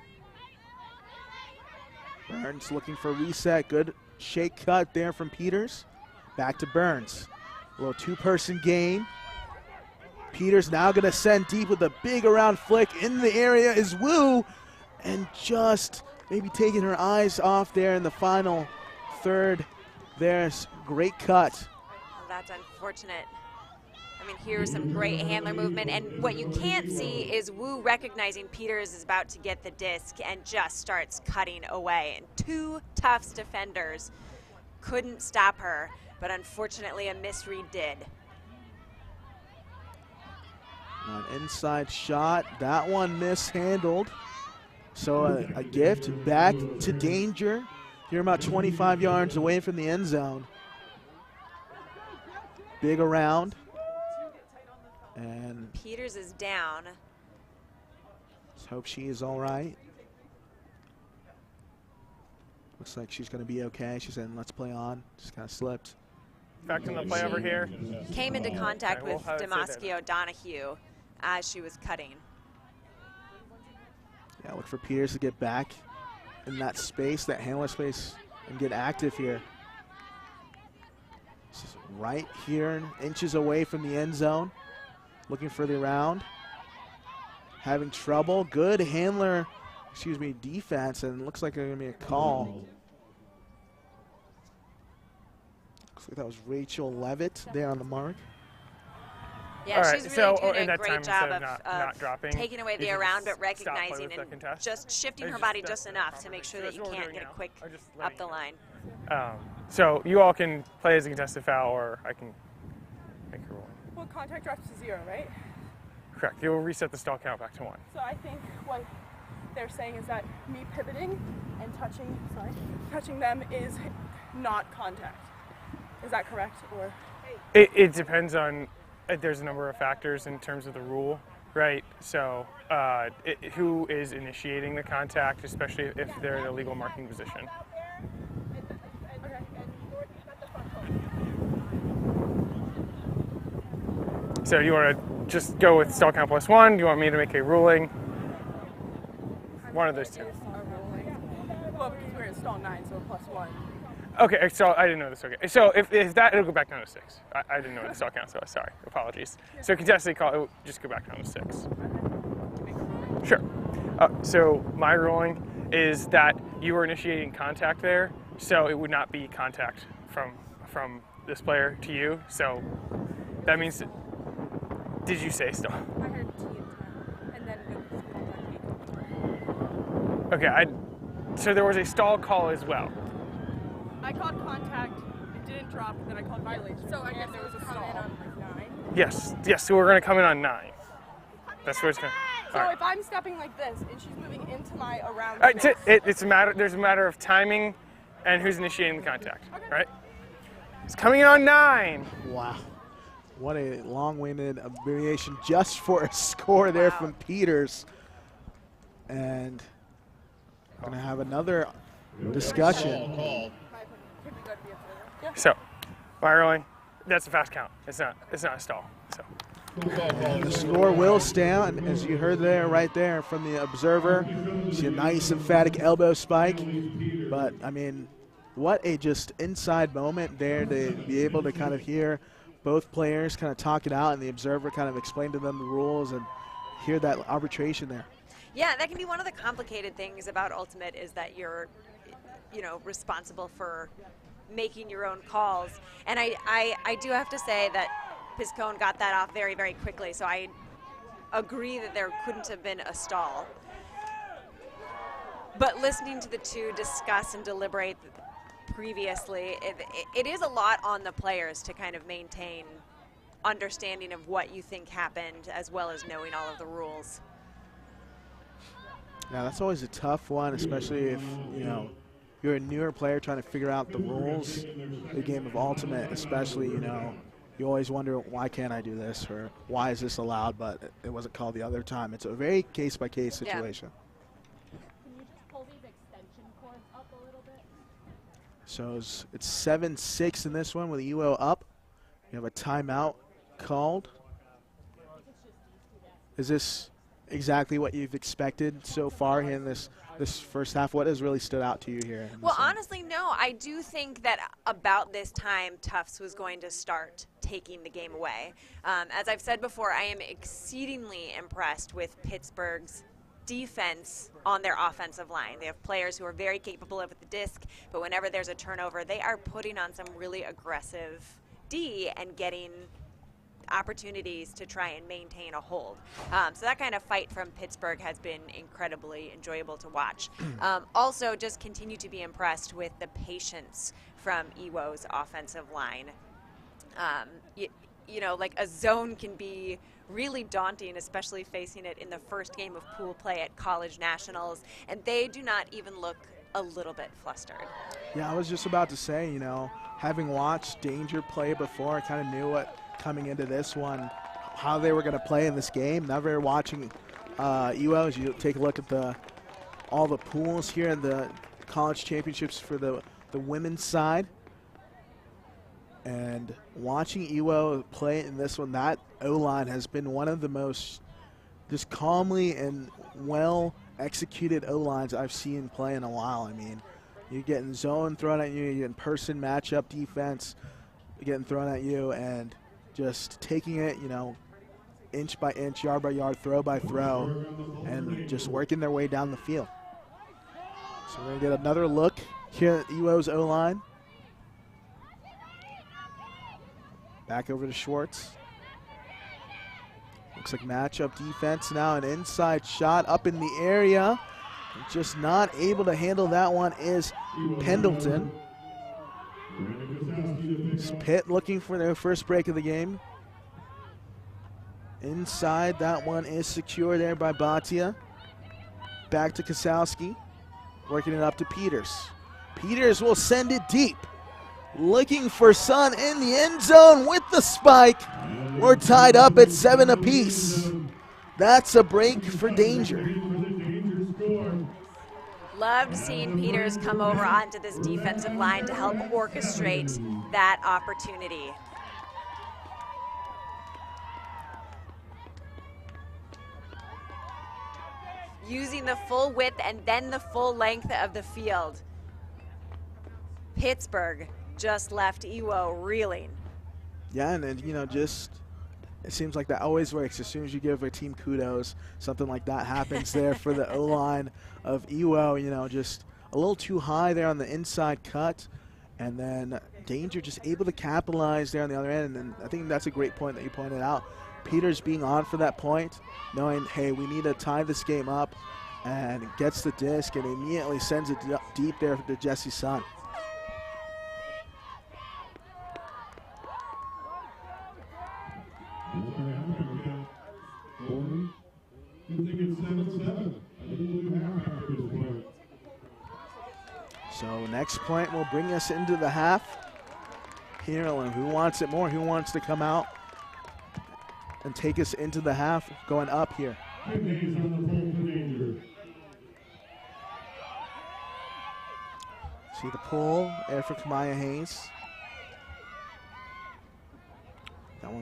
Burns looking for a reset. Good shake cut there from Peters. Back to Burns. A little two-person game. Peters now going to send deep with a big around flick. In the area is Wu, and just maybe taking her eyes off there in the final third. There's great cut. Well, that's unfortunate. I mean, here's some great handler movement, and what you can't see is Wu recognizing Peters is about to get the disc and just starts cutting away. And two Tufts defenders couldn't stop her, but unfortunately a misread did. An inside shot, that one mishandled. So a gift back to danger. Here about 25 yards away from the end zone. Big around. And Peters is down. let's hope she is all right. Looks like she's going to be okay. She said, let's play on. Just kind of slipped. Back in the play over here. Came into contact Okay, with we'll have it stay there. Damaschio Donahue as she was cutting. Yeah, look for Peters to get back in that space, that handler space, and get active here. This is right here, inches away from the end zone. Looking for the around. Having trouble. Good handler, defense, and looks like there's going to be a call. Looks like that was Rachel Levitt there on the mark. Yeah, All right, she's so really doing in a that great time, job instead of not dropping, taking away you the just around, but stop play recognizing with the and contest. just shifting It's her just body that's just the enough to problem. make sure So that that's you what we're can't doing get a now. quick I'm just up letting the you know. line. So you all can play as a contested foul, or I can make a roll. Well, contact drops to 0, right? Correct. You'll reset the stall count back to 1. So I think what they're saying is that me pivoting and touching them is not contact. Is that correct? Or It depends on, there's a number of factors in terms of the rule, right? So who is initiating the contact, especially if they're in a legal marking position. So you want to just go with stall count plus 1? Do you want me to make a ruling? One of those two. well, because we're in stall 9, so plus 1. Okay, so I didn't know this. Okay, so if that, it'll go back down to 6. I didn't know what the stall count was. Sorry, apologies. So contested call, it will just go back down to 6. Sure. So my ruling is that you were initiating contact there, so it would not be contact from this player to you. So that means, did you say stall? I heard T and then Okay, so there was a stall call as well. I called contact, it didn't drop, and then I called violation. So I guess there was a stall. On like 9. Yes, so we're going to come in on 9. That's where it's going to. So if I'm stepping like this and she's moving into my around There's space. a matter of timing and who's initiating the contact, right? It's coming in on 9. Wow. What a long-winded abbreviation just for a score there from Peters. And going to have another discussion. So, my ruling that's a fast count. It's not a stall. So. The score will stand, as you heard there, right there from the observer. See a nice emphatic elbow spike, but I mean, what a just inside moment there to be able to kind of hear both players kind of talk it out and the observer kind of explain to them the rules and hear that arbitration there. Yeah, that can be one of the complicated things about Ultimate is that you're, responsible for making your own calls. And I do have to say that Piscone got that off very, very quickly, so I agree that there couldn't have been a stall. But listening to the two discuss and deliberate previously, it is a lot on the players to kind of maintain understanding of what you think happened as well as knowing all of the rules. Yeah, that's always a tough one, especially if, you're a newer player trying to figure out the rules. The game of Ultimate, especially, you always wonder, why can't I do this, or why is this allowed, but it wasn't called the other time. It's a very case-by-case situation. Can you just pull these extension cords up a little bit? So it's 7-6 in this one with UO up. You have a timeout called. Is this exactly what you've expected so far in this first half? What has really stood out to you here? Well, honestly, no. I do think that about this time, Tufts was going to start taking the game away. As I've said before, I am exceedingly impressed with Pittsburgh's defense on their offensive line. They have players who are very capable of the disc, but whenever there's a turnover, they are putting on some really aggressive D and getting opportunities to try and maintain a hold. So that kind of fight from Pittsburgh has been incredibly enjoyable to watch. Also, just continue to be impressed with the patience from EWO's offensive line. Like a zone can be really daunting, especially facing it in the first game of pool play at college nationals, and they do not even look a little bit flustered. Yeah, I was just about to say, having watched Danger play before, I kind of knew what coming into this one, how they were going to play in this game. Never watching EWO, as you take a look at all the pools here in the college championships for the women's side. And watching EWO play in this one, that O-line has been one of the most just calmly and well-executed O-lines I've seen play in a while. I mean, you're getting zone thrown at you, you're getting person matchup defense getting thrown at you, and just taking it, inch by inch, yard by yard, throw by throw, and just working their way down the field. So we're going to get another look here at EWO's O-line. Back over to Schwartz. Looks like matchup defense now, an inside shot up in the area. Just not able to handle that one is Pendleton. It's Pitt looking for their first break of the game. Inside, that one is secure there by Batia. Back to Kasowski, working it up to Peters. Peters will send it deep. Looking for Sun in the end zone with the spike. We're tied up at 7 apiece. That's a break for Danger. Loved seeing Peters come over onto this defensive line to help orchestrate that opportunity. Using the full width and then the full length of the field. Pittsburgh just left EWO reeling. Yeah, and just it seems like that always works. As soon as you give a team kudos, something like that happens there for the O-line of EWO. Just a little too high there on the inside cut, and then Danger just able to capitalize there on the other end. And I think that's a great point that you pointed out. Peters being on for that point, knowing, hey, we need to tie this game up, and gets the disc and immediately sends it deep there to Jesse Sun. So next point will bring us into the half. Here, who wants it more? Who wants to come out and take us into the half going up here? See the pull there for Kamaya Hayes.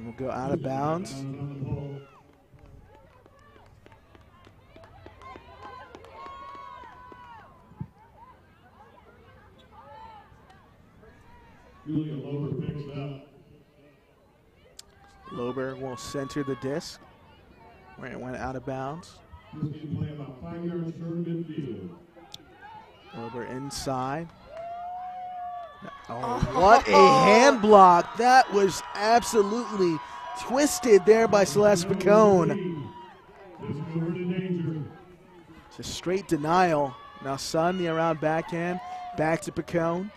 We'll go out of bounds. Julia Lober picks up. Lober will center the disc where it went out of bounds. This game play about 5 yards short of midfield. Lober inside. Oh, what a hand block. That was absolutely twisted there by Celeste Picone. It's a straight denial. Now Sun, the around backhand, back to Picone.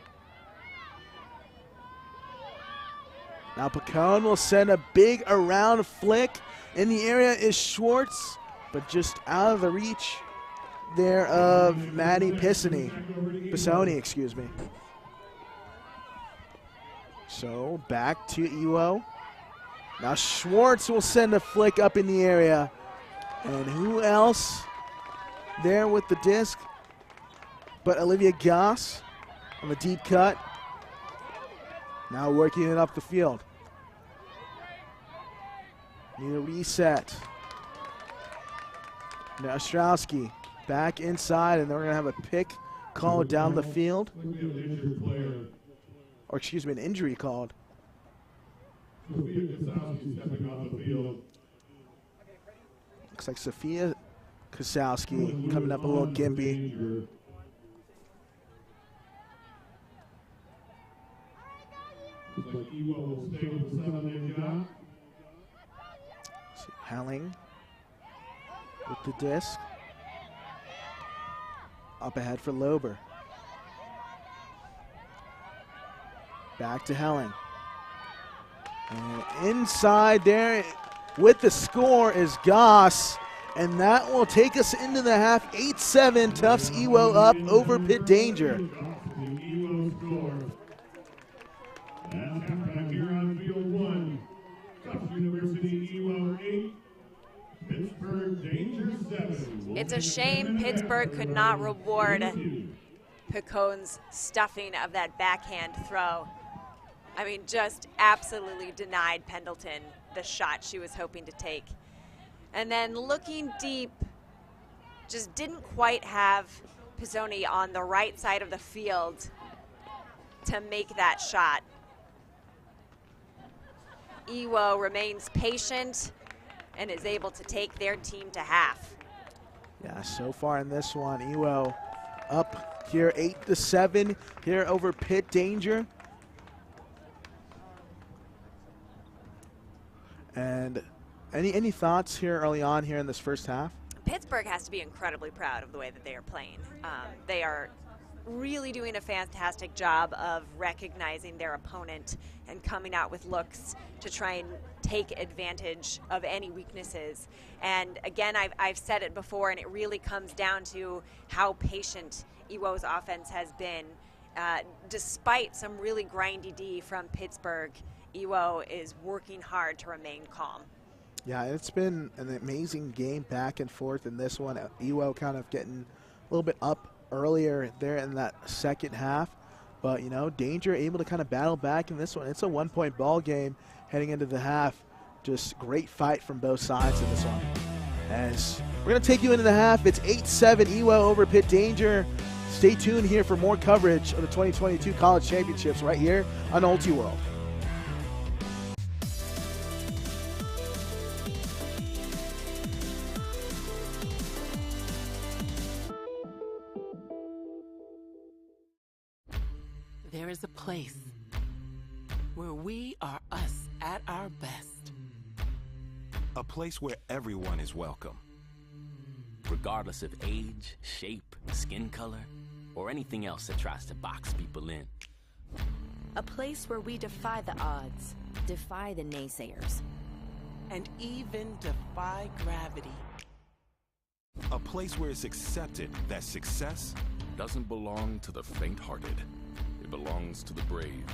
Now Picone will send a big around flick. In the area is Schwartz, but just out of the reach there of Maddie Pisoni, excuse me. So back to Iwo. Now Schwartz will send a flick up in the area. And who else there with the disc but Olivia Goss on the deep cut. Now working it up the field. Need a reset. Now Ostrowski back inside, and they're going to have a pick called down the field. Or excuse me, an injury called. Looks like Sophia Kosowski coming up a little gimpy. Helling with the disc. Up ahead for Lober. Back to Helling. And inside there with the score is Goss. And that will take us into the half. 8-7, Tufts Iwo up over Pitt Danger. It's a shame Pittsburgh could not reward Picone's stuffing of that backhand throw. I mean, just absolutely denied Pendleton the shot she was hoping to take. And then looking deep, just didn't quite have Pisoni on the right side of the field to make that shot. Iwo remains patient and is able to take their team to half. Yeah, so far in this one, Iwo up here 8-7 here over Pitt Danger. And any thoughts here early on here in this first half? Pittsburgh has to be incredibly proud of the way that they are playing. They are really doing a fantastic job of recognizing their opponent and coming out with looks to try and take advantage of any weaknesses. And again, I've said it before, and it really comes down to how patient Iwo's offense has been. Despite some really grindy D from Pittsburgh, Iwo is working hard to remain calm. Yeah, it's been an amazing game back and forth in this one. Iwo kind of getting a little bit up earlier there in that second half. But, you know, Danger able to kind of battle back in this one. It's a one-point ball game heading into the half. Just great fight from both sides in this one. As we're going to take you into the half. It's 8-7 Iwo over Pitt Danger. Stay tuned here for more coverage of the 2022 College Championships right here on Ulti World. There is a place where we are us at our best. A place where everyone is welcome. Regardless of age, shape, skin color, or anything else that tries to box people in. A place where we defy the odds, defy the naysayers, and even defy gravity. A place where it's accepted that success doesn't belong to the faint-hearted. It belongs to the brave,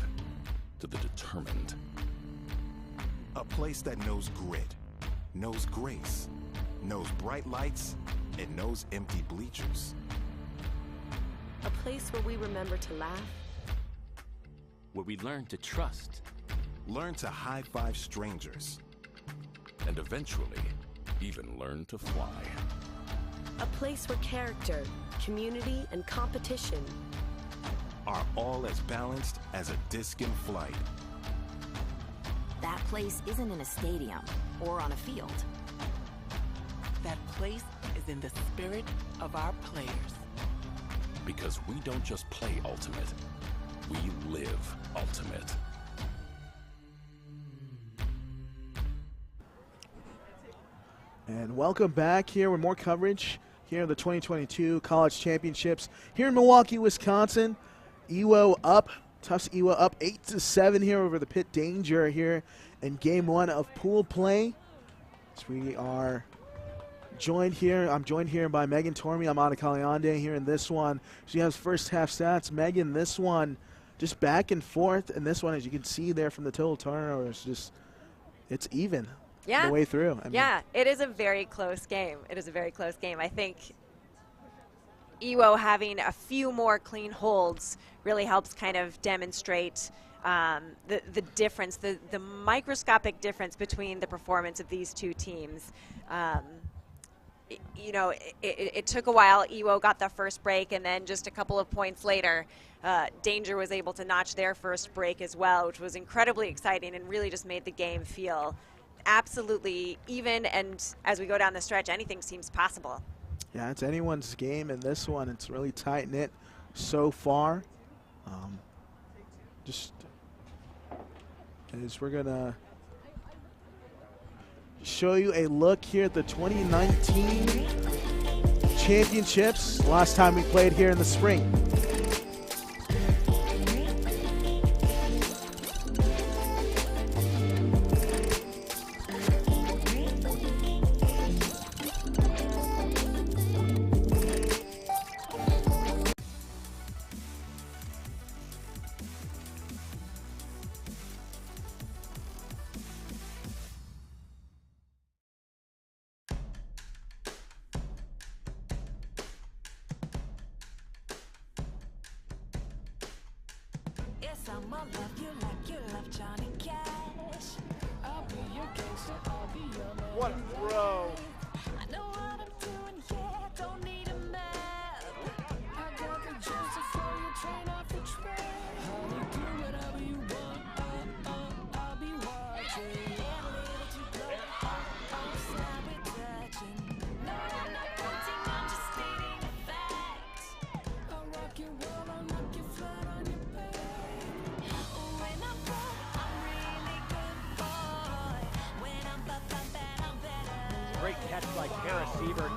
to the determined. A place that knows grit, knows grace, knows bright lights, and knows empty bleachers. A place where we remember to laugh. Where we learn to trust. learn to high-five strangers, and eventually even learn to fly. A place where character, community, and competition are all as balanced as a disc in flight. That place isn't in a stadium or on a field. That place is in the spirit of our players. Because we don't just play Ultimate, we live Ultimate. And welcome back here with more coverage here in the 2022 College Championships here in Milwaukee, Wisconsin. EWO up, Tufts EWO up 8-7 here over the Pitt Danger here in game 1 of pool play. So we are joined here. I'm joined here by Megan Tormey. I'm Amada Kaliande here in this one. She has first half stats. Megan, this one just back and forth, and this one, as you can see there from the total turnovers, it's even. Yeah. The way through. Yeah, it is a very close game. It is a very close game. I think EWO having a few more clean holds really helps kind of demonstrate the difference, the microscopic difference between the performance of these two teams. You know, it took a while. EWO got the first break, and then just a couple of points later, Danger was able to notch their first break as well, which was incredibly exciting and really just made the game feel absolutely even, and as we go down the stretch, anything seems possible. Yeah, it's anyone's game in this one. It's really tight-knit so far. Just as we're going to show you a look here at the 2019 championships, last time we played here in the spring. What a throw. Great catch by Kara Siebert.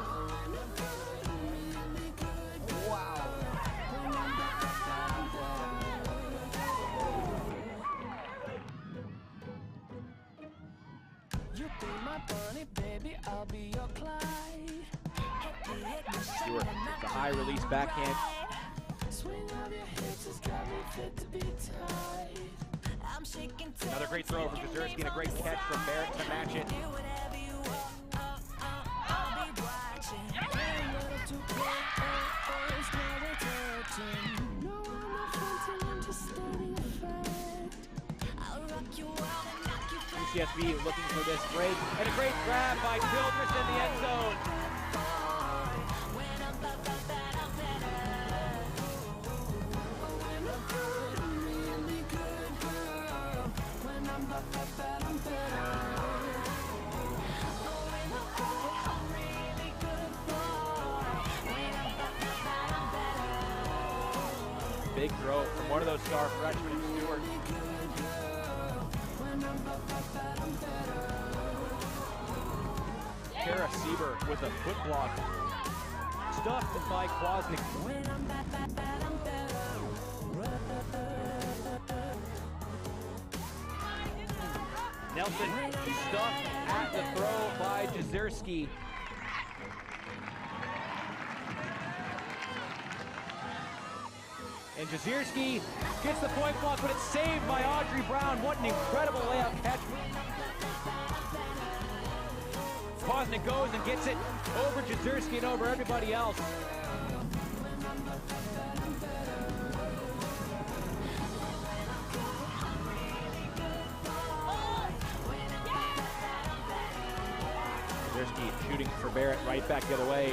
Wow. You be my bunny, baby, I'll be your Clyde. Stewart with the high release backhand. Swing of your hips has got me fit to be tied. I'm shaking. Another great throw from Jezierski and a great catch from Barrett to match it. UCSB looking for this break, and a great grab by Childress in the end zone. Big throw from one of those star freshmen, Stewart. Kara Siebert with a foot block. Stuffed by Kwasnik. Nelson stuffed at the throw by Jezierski. And Jezierski gets the point block, but it's saved by Audrey Brown. What an incredible layup catch. Kwasnik goes and gets it over Jezierski and over everybody else. There's Keith shooting for Barrett, right back the other way.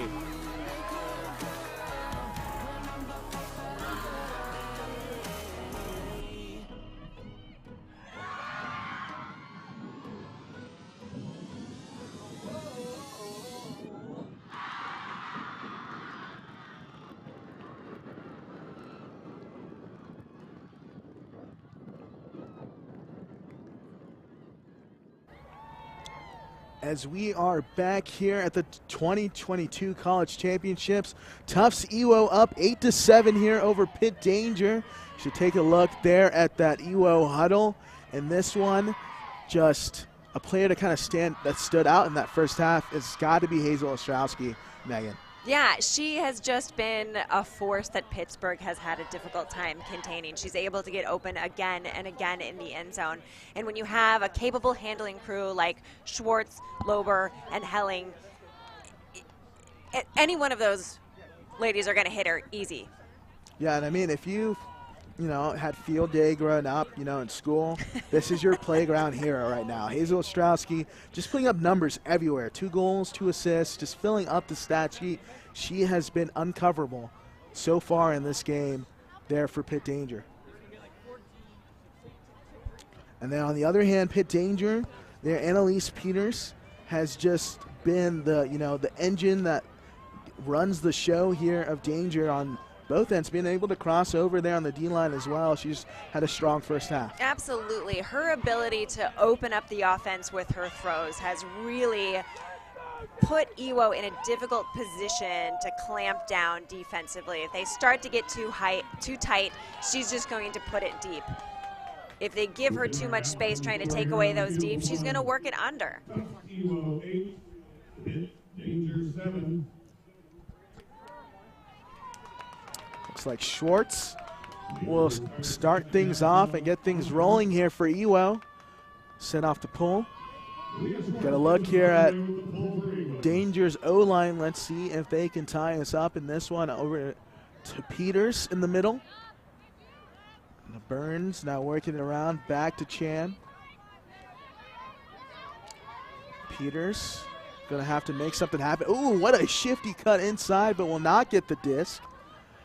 As we are back here at the 2022 College Championships, Tufts EWO up 8-7 here over Pitt Danger. Should take a look there at that EWO huddle. And this one, just a player to kind of that stood out in that first half. It's got to be Hazel Ostrowski, Megan. Yeah, she has just been a force that Pittsburgh has had a difficult time containing. She's able to get open again and again in the end zone. And when you have a capable handling crew like Schwartz, Lober, and Helling, any one of those ladies are going to hit her easy. Yeah, and I mean, if you had field day growing up, in school, this is your playground hero right now. Hazel Ostrowski just putting up numbers everywhere. 2 goals, 2 assists, just filling up the stat sheet. She has been uncoverable so far in this game there for Pitt Danger. And then on the other hand, Pitt Danger, their Annalise Peters has just been the engine that runs the show here of Danger on both ends, being able to cross over there on the D-line as well. She's had a strong first half. Absolutely. Her ability to open up the offense with her throws has really put EWO in a difficult position to clamp down defensively. If they start to get too tight, she's just going to put it deep. If they give her too much space trying to take away those deep, she's going to work it under. EWO 8, Pitt Danger 7. Looks like Schwartz will start things off and get things rolling here for EWO. Sent off to pull. Got a look here at Danger's O-line. Let's see if they can tie us up in this one. Over to Peters in the middle. And Burns now working it around. Back to Chan. Peters going to have to make something happen. Ooh, what a shifty cut inside, but will not get the disc.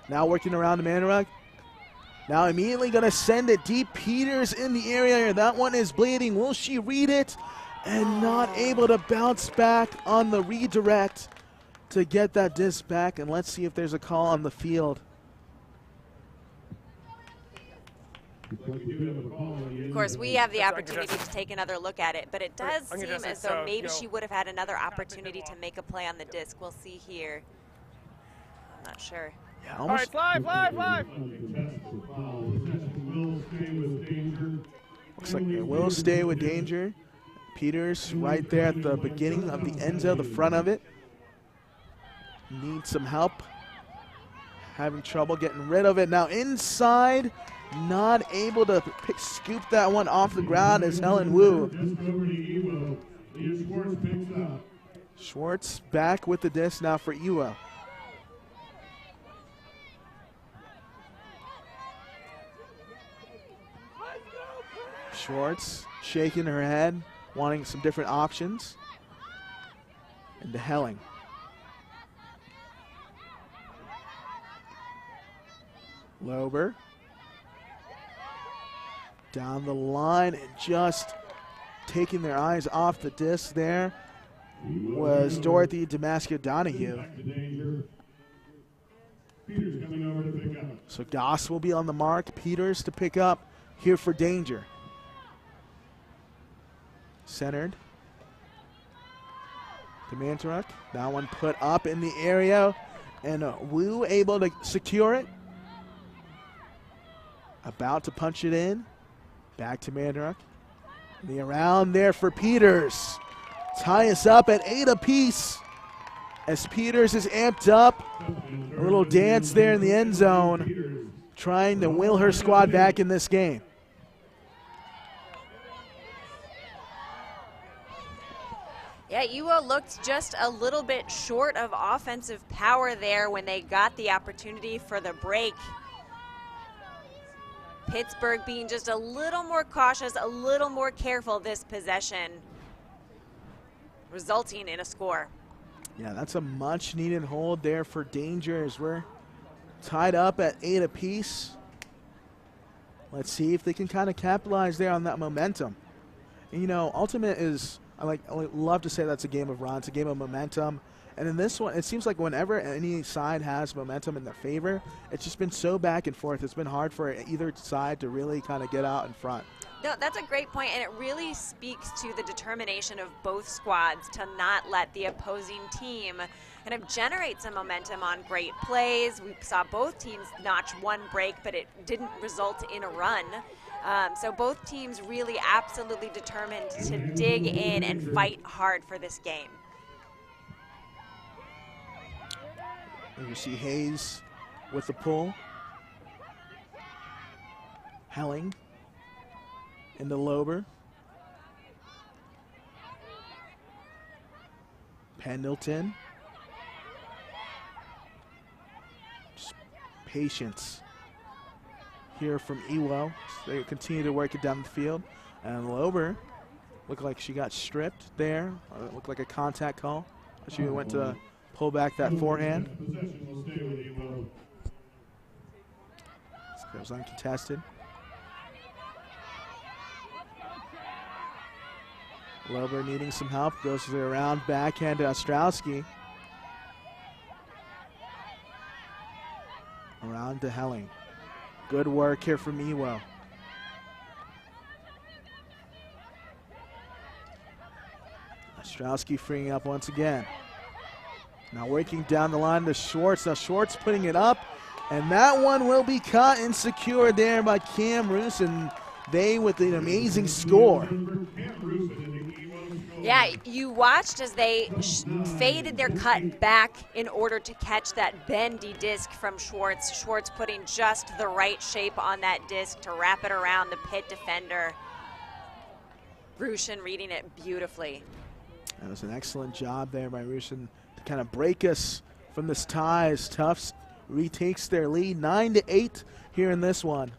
Now working around to Manaruk. Now immediately going to send it deep. Peters in the area here. That one is bleeding. Will she read it? And not able to bounce back on the redirect to get that disc back. And let's see if there's a call on the field. Of course, we have the opportunity to take another look at it, but it does seem as though maybe she would have had another opportunity to make a play on the disc. We'll see here. I'm not sure. Yeah, all right, fly. Looks like it will stay with Danger. Peters right there at the beginning of the end zone, the front of it. Needs some help. Having trouble getting rid of it. Now inside, not able to scoop that one off the ground is Helen Wu. Schwartz back with the disc now for EWO. Schwartz shaking her head, wanting some different options. And to Helling. Lober. Down the line and just taking their eyes off the disc there was Dorothy Damascus Donahue. So Goss will be on the mark. Peters to pick up here for Danger. Centered. To Mantaruk. That one put up in the area. And Wu able to secure it. About to punch it in. Back to Mantaruk. The around there for Peters. Tie us up at 8 apiece. As Peters is amped up. A little dance there in the end zone. Trying to will her squad back in this game. Yeah, EWO looked just a little bit short of offensive power there when they got the opportunity for the break. Pittsburgh being just a little more cautious, a little more careful this possession. resulting in a score. Yeah, that's a much-needed hold there for Danger as we're tied up at 8 apiece. Let's see if they can kind of capitalize there on that momentum. And, you know, Ultimate is, I love to say that's a game of runs, a game of momentum. And in this one, it seems like whenever any side has momentum in their favor, it's just been so back and forth. It's been hard for either side to really kind of get out in front. No, that's a great point, and it really speaks to the determination of both squads to not let the opposing team kind of generate some momentum on great plays. We saw both teams notch one break, but it didn't result in a run. So both teams really absolutely determined to dig in and fight hard for this game. And you see Hayes with the pull. Helling into Lober. Pendleton. Just patience here from Ewo. So they continue to work it down the field. And Lober looked like she got stripped there. Looked like a contact call. She went to pull back that forehand. This goes uncontested. Lober needing some help, goes to the around backhand to Ostrowski. Around to Helling. Good work here from Ewo. Ostrowski freeing up once again. Now working down the line to Schwartz. Now Schwartz putting it up, and that one will be caught and secured there by Cam Roos, and they with an amazing score. Yeah, you watched as they faded their cut back in order to catch that bendy disc from Schwartz. Schwartz putting just the right shape on that disc to wrap it around the Pitt defender. Rushin reading it beautifully. That was an excellent job there by Rushin to kind of break us from this tie as Tufts retakes their lead 9-8 here in this one.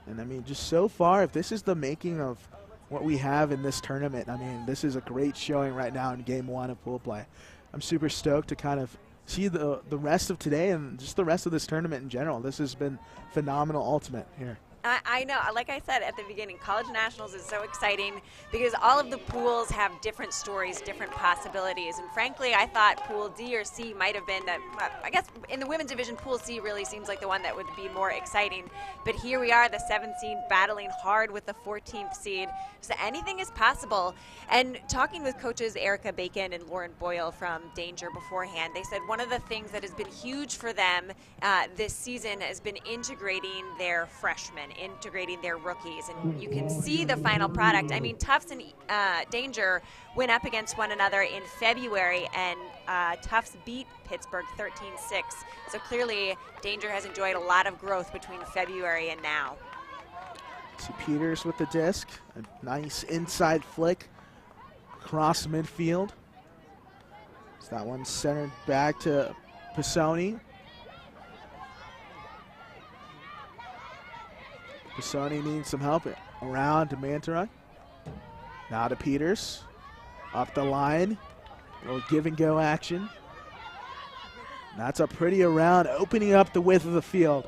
And I mean, just so far, if this is the making of what we have in this tournament, I mean, this is a great showing right now in game one of pool play. I'm super stoked to kind of see the rest of today and just the rest of this tournament in general. This has been phenomenal Ultimate here. I know, like I said at the beginning, College Nationals is so exciting because all of the pools have different stories, different possibilities. And frankly, I thought Pool D or C might have been, I guess in the women's division, Pool C really seems like the one that would be more exciting. But here we are, the 7th seed battling hard with the 14th seed. So anything is possible. And talking with coaches Erica Bacon and Lauren Boyle from Danger beforehand, they said one of the things that has been huge for them this season has been integrating their freshmen, integrating their rookies, and you can see the final product. I mean, Tufts and Danger went up against one another in February, and Tufts beat Pittsburgh 13-6. So clearly, Danger has enjoyed a lot of growth between February and now. See Peters with the disc, a nice inside flick across midfield. So that one centered back to Pisoni. Pisoni needs some help around to Mantura. Now to Peters. Up the line. A little give and go action. That's a pretty around, opening up the width of the field.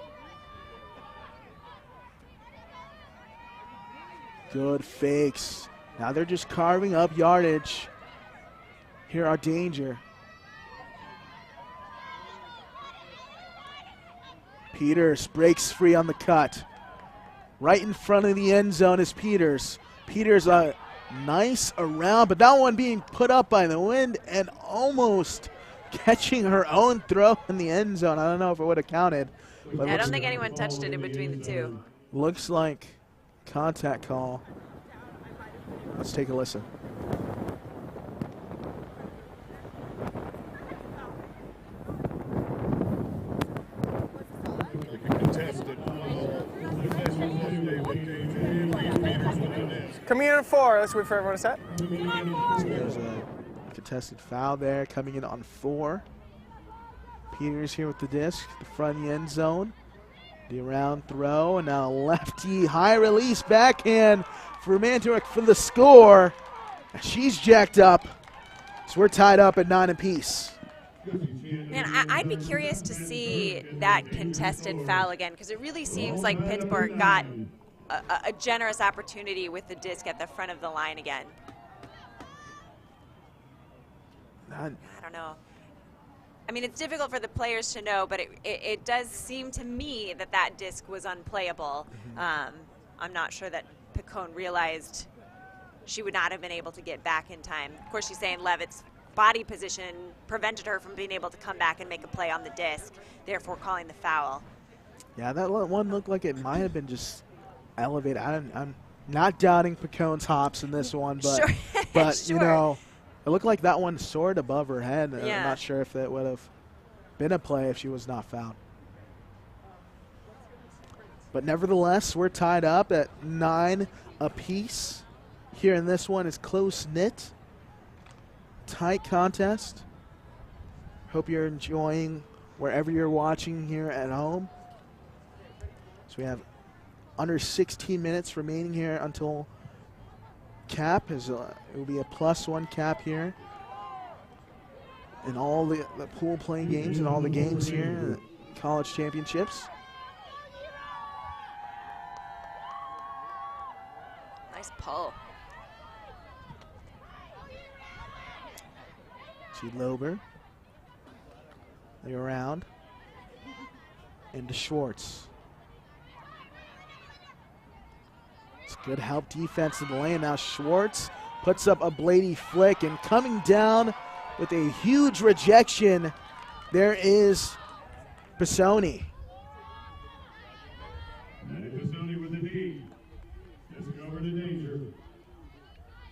Good fakes. Now they're just carving up yardage. Here are Danger. Peters breaks free on the cut. Right in front of the end zone is Peters. Peters a nice around, but that one being put up by the wind and almost catching her own throw in the end zone. I don't know if it would have counted. But I don't think anyone touched it in between the two. Looks like contact call. Let's take a listen. Coming in at 4. Let's wait for everyone to set. So there's a contested foul there coming in on 4. Peters here with the disc, the front of the end zone. The around throw, and now lefty high release backhand for Manturek for the score. She's jacked up. So we're tied up at 9 apiece. And I'd be curious to see that contested foul again, because it really seems like Pittsburgh got a generous opportunity with the disc at the front of the line again. I don't know. I mean, it's difficult for the players to know, but it does seem to me that that disc was unplayable. I'm not sure that Picone realized she would not have been able to get back in time. Of course, she's saying Levitt's body position prevented her from being able to come back and make a play on the disc, therefore calling the foul. Yeah, that one looked like it might have been just elevated. I'm not doubting Picone's hops in this one, but Sure. but Sure. you know, it looked like that one soared above her head. Yeah. I'm not sure if it would have been a play if she was not fouled. But nevertheless, we're tied up at 9 apiece. Here in this one is close-knit, tight contest. Hope you're enjoying wherever you're watching here at home. So we have under 16 minutes remaining here until cap. It will be a +1 cap here in all the pool playing games and all the games here at college championships. Nice pull. See Lober. They're around. Into Schwartz. It's good help defense in the lane. Now Schwartz puts up a Blady flick, and coming down with a huge rejection, there is Pisoni. Pisoni with the D. Just over to Danger.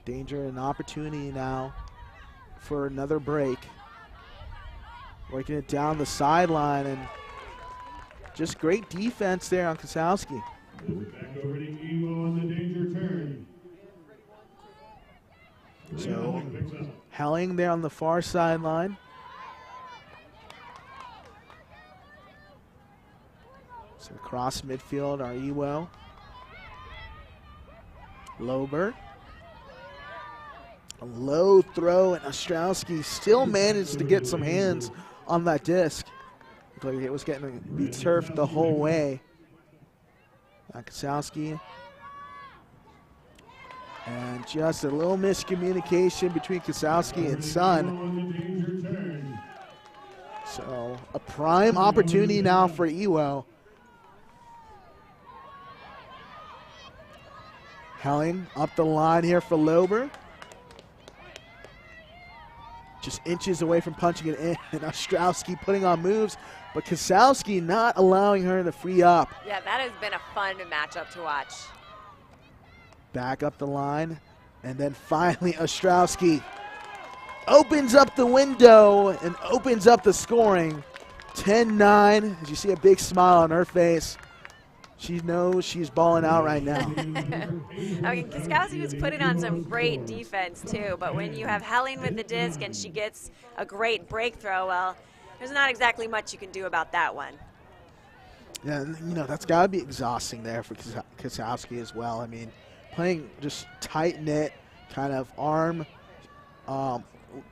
Danger, an opportunity now for another break. Working it down the sideline, and just great defense there on Kosowski. Back over to Ewo on the Danger turn. So Helling there on the far sideline. So across midfield, our Ewo. Lober. A low throw, and Ostrowski still managed to get some hands on that disc. Looked like it was getting to be turfed the whole way. Kosowski. And just a little miscommunication between Kosowski and Sun. So a prime opportunity now for Ewo. Helling up the line here for Lober. Just inches away from punching it in, and Ostrowski putting on moves, but Kosowski not allowing her to free up. Yeah, that has been a fun matchup to watch. Back up the line, and then finally Ostrowski opens up the window and opens up the scoring. 10-9, as you see a big smile on her face. She knows she's balling out right now. I mean, Kosowski was putting on some great defense too, but when you have Helling with the disc and she gets a great break throw, well, there's not exactly much you can do about that one. Yeah, and, you know, that's got to be exhausting there for Kosowski as well. I mean, playing just tight-knit, kind of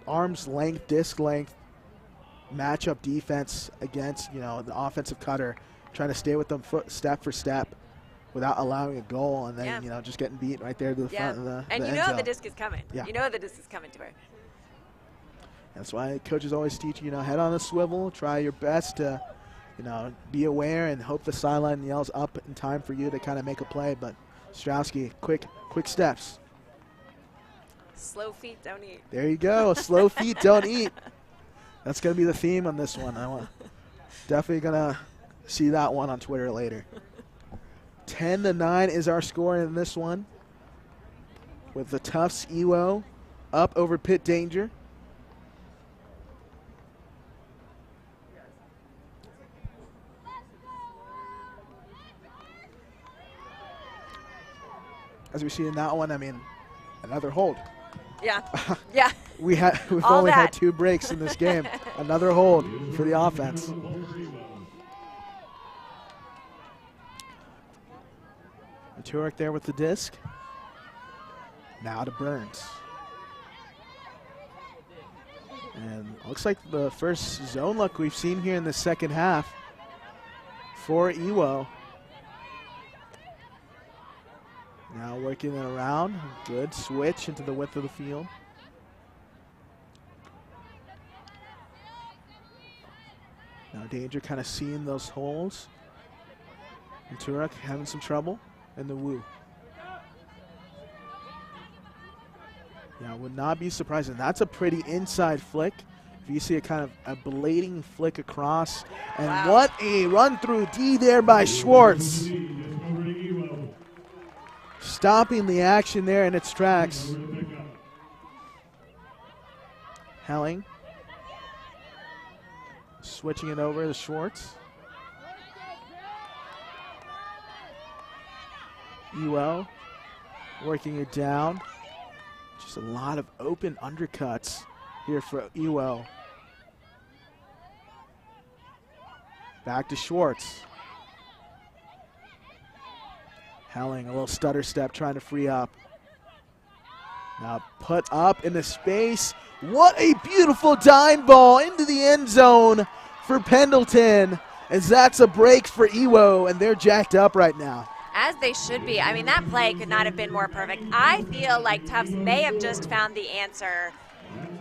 arm's length, disc length matchup defense against, you know, the offensive cutter, trying to stay with them step for step without allowing a goal, and then, you know, just getting beat right there to the front of the And you end know zone. the disc is coming. Yeah. You know the disc is coming to her. That's why coaches always teach, you know, head on a swivel, try your best to, you know, be aware and hope the sideline yells up in time for you to kind of make a play. But Ostrowski, quick steps. Slow feet don't eat. There you go. Slow feet don't eat. That's going to be the theme on this one. Definitely going to see that one on Twitter later. 10-9 is our score in this one, with the Tufts Ewo up over Pitt Danger. As we see in that one, I mean, another hold. Yeah, yeah. We've All only that. had 2 breaks in this game. Another hold for the offense. Turek there with the disc. Now to Burns. Looks like the first zone look we've seen here in the second half for Iwo. Now working it around. Good switch into the width of the field. Now Danger kind of seeing those holes. And Turek having some trouble in the woo. Yeah, would not be surprising. That's a pretty inside flick. If you see a kind of a blading flick across. And what a run through D there by Schwartz. Stopping the action there in its tracks. Helling. Switching it over to Schwartz. Ewell working it down. Just a lot of open undercuts here for Ewell. Back to Schwartz. Helling, a little stutter step, trying to free up. Now put up into space. What a beautiful dime ball into the end zone for Pendleton, as that's a break for Iwo, and they're jacked up right now. As they should be. I mean, that play could not have been more perfect. I feel like Tufts may have just found the answer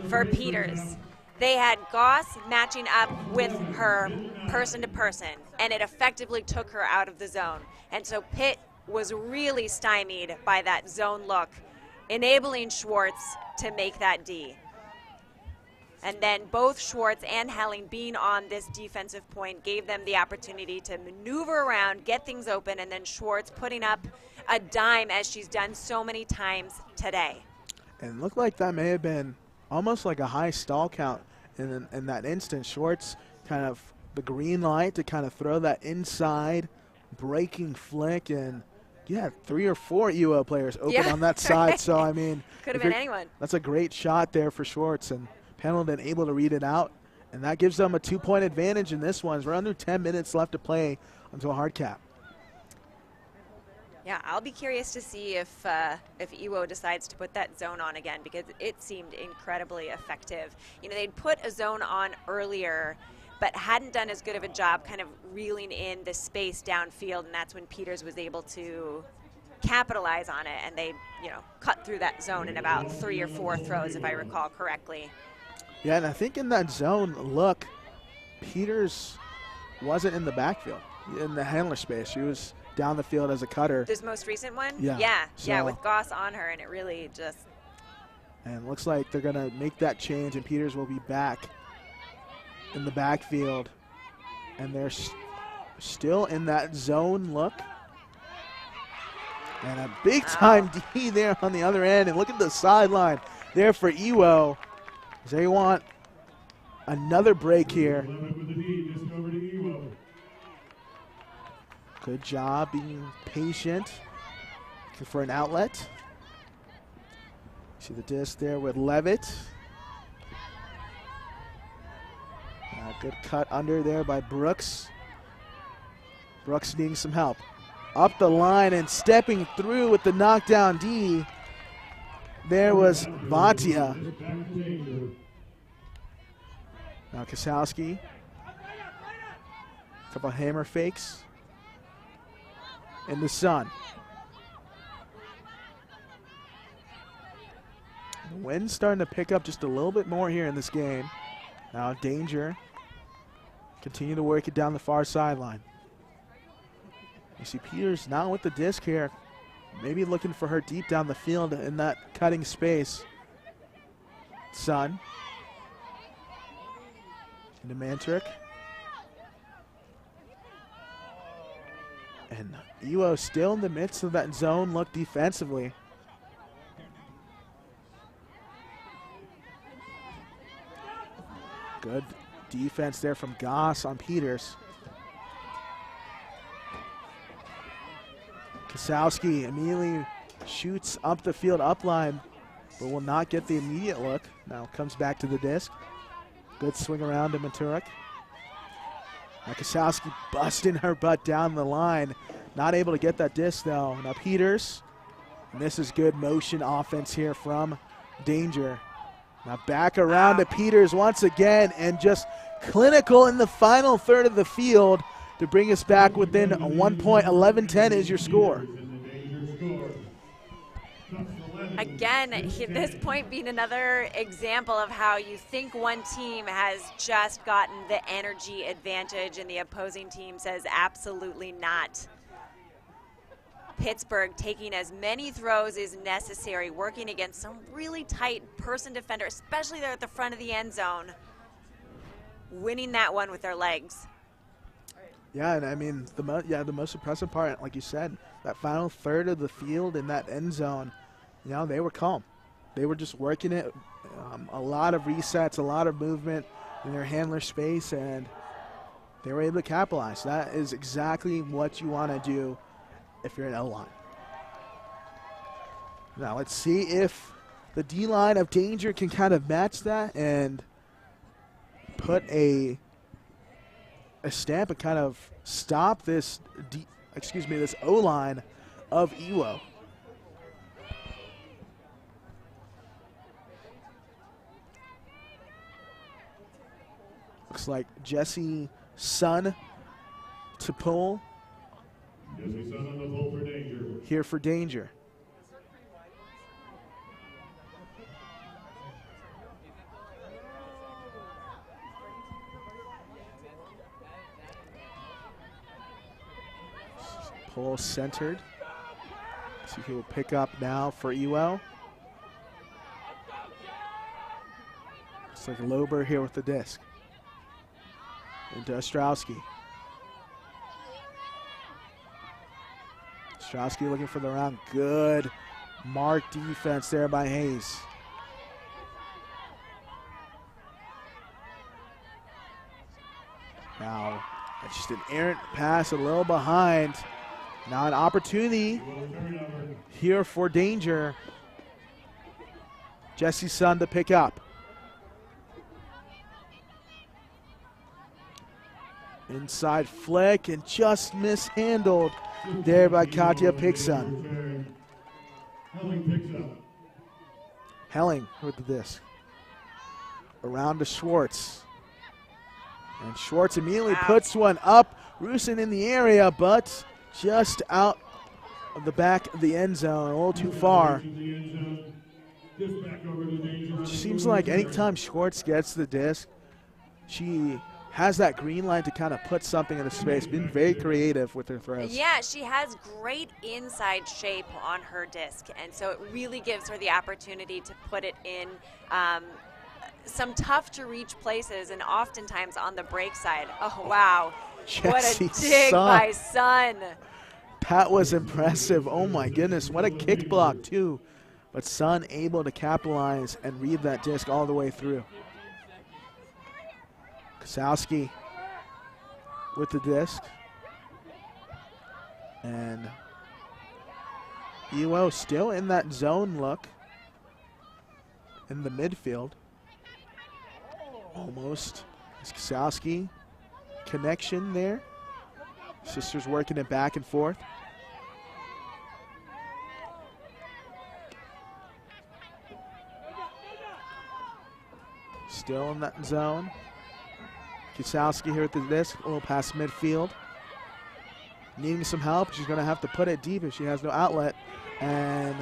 for Peters. They had Goss matching up with her person to person, and it effectively took her out of the zone. And so Pitt was really stymied by that zone look, enabling Schwartz to make that D. And then both Schwartz and Helling being on this defensive point gave them the opportunity to maneuver around, get things open, and then Schwartz putting up a dime as she's done so many times today. And it looked like that may have been almost like a high stall count in that instance. Schwartz kind of the green light to kind of throw that inside breaking flick, and yeah, 3 or 4 UO players open on that side. So, I mean, could have been anyone. That's a great shot there for Schwartz, and Pendleton able to read it out, and that gives them a 2-point advantage in this one. We're under 10 minutes left to play until a hard cap. Yeah, I'll be curious to see if Iwo decides to put that zone on again, because it seemed incredibly effective. You know, they'd put a zone on earlier, but hadn't done as good of a job kind of reeling in the space downfield, and that's when Peters was able to capitalize on it, and they, you know, cut through that zone in about 3 or 4 throws, if I recall correctly. Yeah, and I think in that zone look, Peters wasn't in the backfield, in the handler space. She was down the field as a cutter. This most recent one? Yeah. Yeah, with Goss on her, and it really just... And it looks like they're going to make that change, and Peters will be back in the backfield. And they're still in that zone look. And a big-time D there on the other end. And look at the sideline there for Iwo. They want another break here. Good job being patient. Looking for an outlet. See the disc there with Levitt. Good cut under there by Brooks. Brooks needing some help. Up the line and stepping through with the knockdown D. There was Batia. Now Kasowski. A couple hammer fakes. And the sun. The wind's starting to pick up just a little bit more here in this game. Now Danger. Continue to work it down the far sideline. You see Peters now with the disc here. Maybe looking for her deep down the field in that cutting space. Sun. Into Mantrick. And Iwo still in the midst of that zone look defensively. Good defense there from Goss on Peters. Kasowski immediately shoots up the field upline, but will not get the immediate look. Now comes back to the disc. Good swing around to Maturek. Now Kasowski busting her butt down the line. Not able to get that disc though. Now Peters. And this is good motion offense here from Danger. Now back around to Peters once again, and just clinical in the final third of the field to bring us back within 1 point. 11-10 is your score. Again, this point being another example of how you think one team has just gotten the energy advantage and the opposing team says absolutely not. Pittsburgh taking as many throws as necessary, working against some really tight person defender, especially there at the front of the end zone, winning that one with their legs. Yeah, and I mean, the most impressive part, like you said, that final third of the field in that end zone, you know, they were calm. They were just working it, a lot of resets, a lot of movement in their handler space, and they were able to capitalize. That is exactly what you want to do if you're an O-line. Now let's see if the D-line of Danger can kind of match that and put a stamp and kind of stop this this O-line of EWO. Looks like Jesse Sun to pull. Jesse Sun on the pull for Danger. Here for Danger. Pull centered. See who will pick up now for EWO. Looks like Lober here with the disc. Into Ostrowski. Ostrowski looking for the round. Good mark defense there by Hayes. Now, that's just an errant pass, a little behind. Now an opportunity here for Danger. Jesse's son to pick up. Inside flick and just mishandled there by Katya Pixon. Helling with the disc. Around to Schwartz. And Schwartz immediately puts one up. Rusin in the area, but just out of the back of the end zone, a little too far. Seems like anytime Schwartz gets the disc, she has that green line to kind of put something in the space. Been very creative with her throws. Yeah, she has great inside shape on her disc, and so it really gives her the opportunity to put it in some tough to reach places, and oftentimes on the break side. Oh, wow. What a dig by Sun. That was impressive. Oh my goodness, what a kick block too. But Sun able to capitalize and read that disc all the way through. Kosowski with the disc. And EWO still in that zone look in the midfield. Almost. Kosowski connection there. Sisters working it back and forth. Still in that zone. Kosowski here at the disc, a little past midfield. Needing some help. She's going to have to put it deep if she has no outlet. And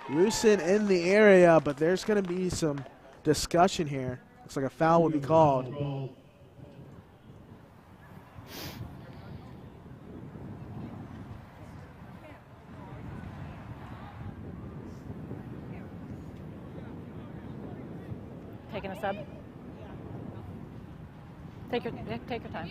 Rusin in the area, but there's going to be some discussion here. Looks like a foul will be called. Taking a sub. Take your time.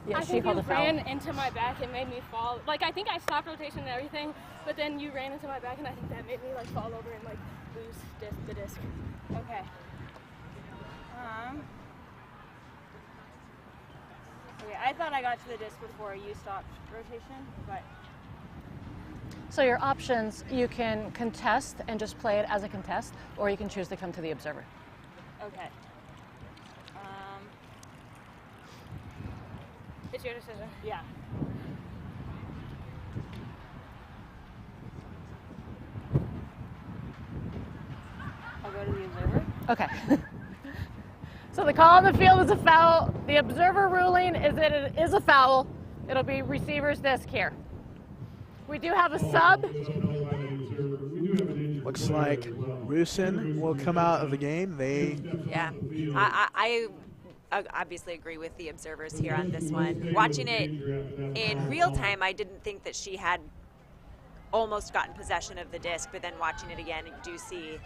Yeah, I think you ran into my back and made me fall. Like, I think I stopped rotation and everything, but then you ran into my back and I think that made me like fall over and like lose the disc. Okay. Okay, I thought I got to the disc before you stopped rotation, but. So your options, you can contest and just play it as a contest, or you can choose to come to the observer. Okay. It's your decision. Yeah. Okay. So the call on the field is a foul. The observer ruling is that it is a foul. It'll be receiver's disc here. We do have a sub. Looks like Rusin will come out of the game. Yeah, I obviously agree with the observers here on this one. Watching it in real time, I didn't think that she had almost gotten possession of the disc, but then watching it again, you do see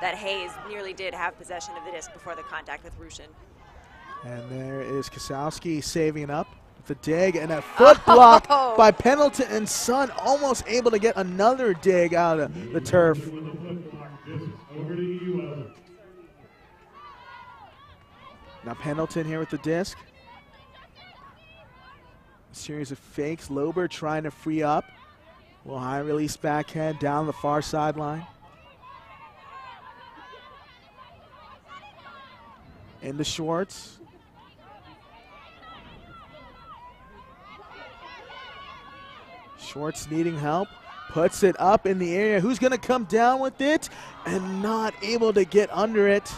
that Hayes nearly did have possession of the disc before the contact with Rusin. And there is Kosowski saving up with the dig, and a foot block by Pendleton, and Sun almost able to get another dig out of the turf. Now Pendleton here with the disc. A series of fakes. Lober trying to free up. A little high release backhand down the far sideline. Into Schwartz. Schwartz needing help. Puts it up in the area. Who's going to come down with it? And not able to get under it.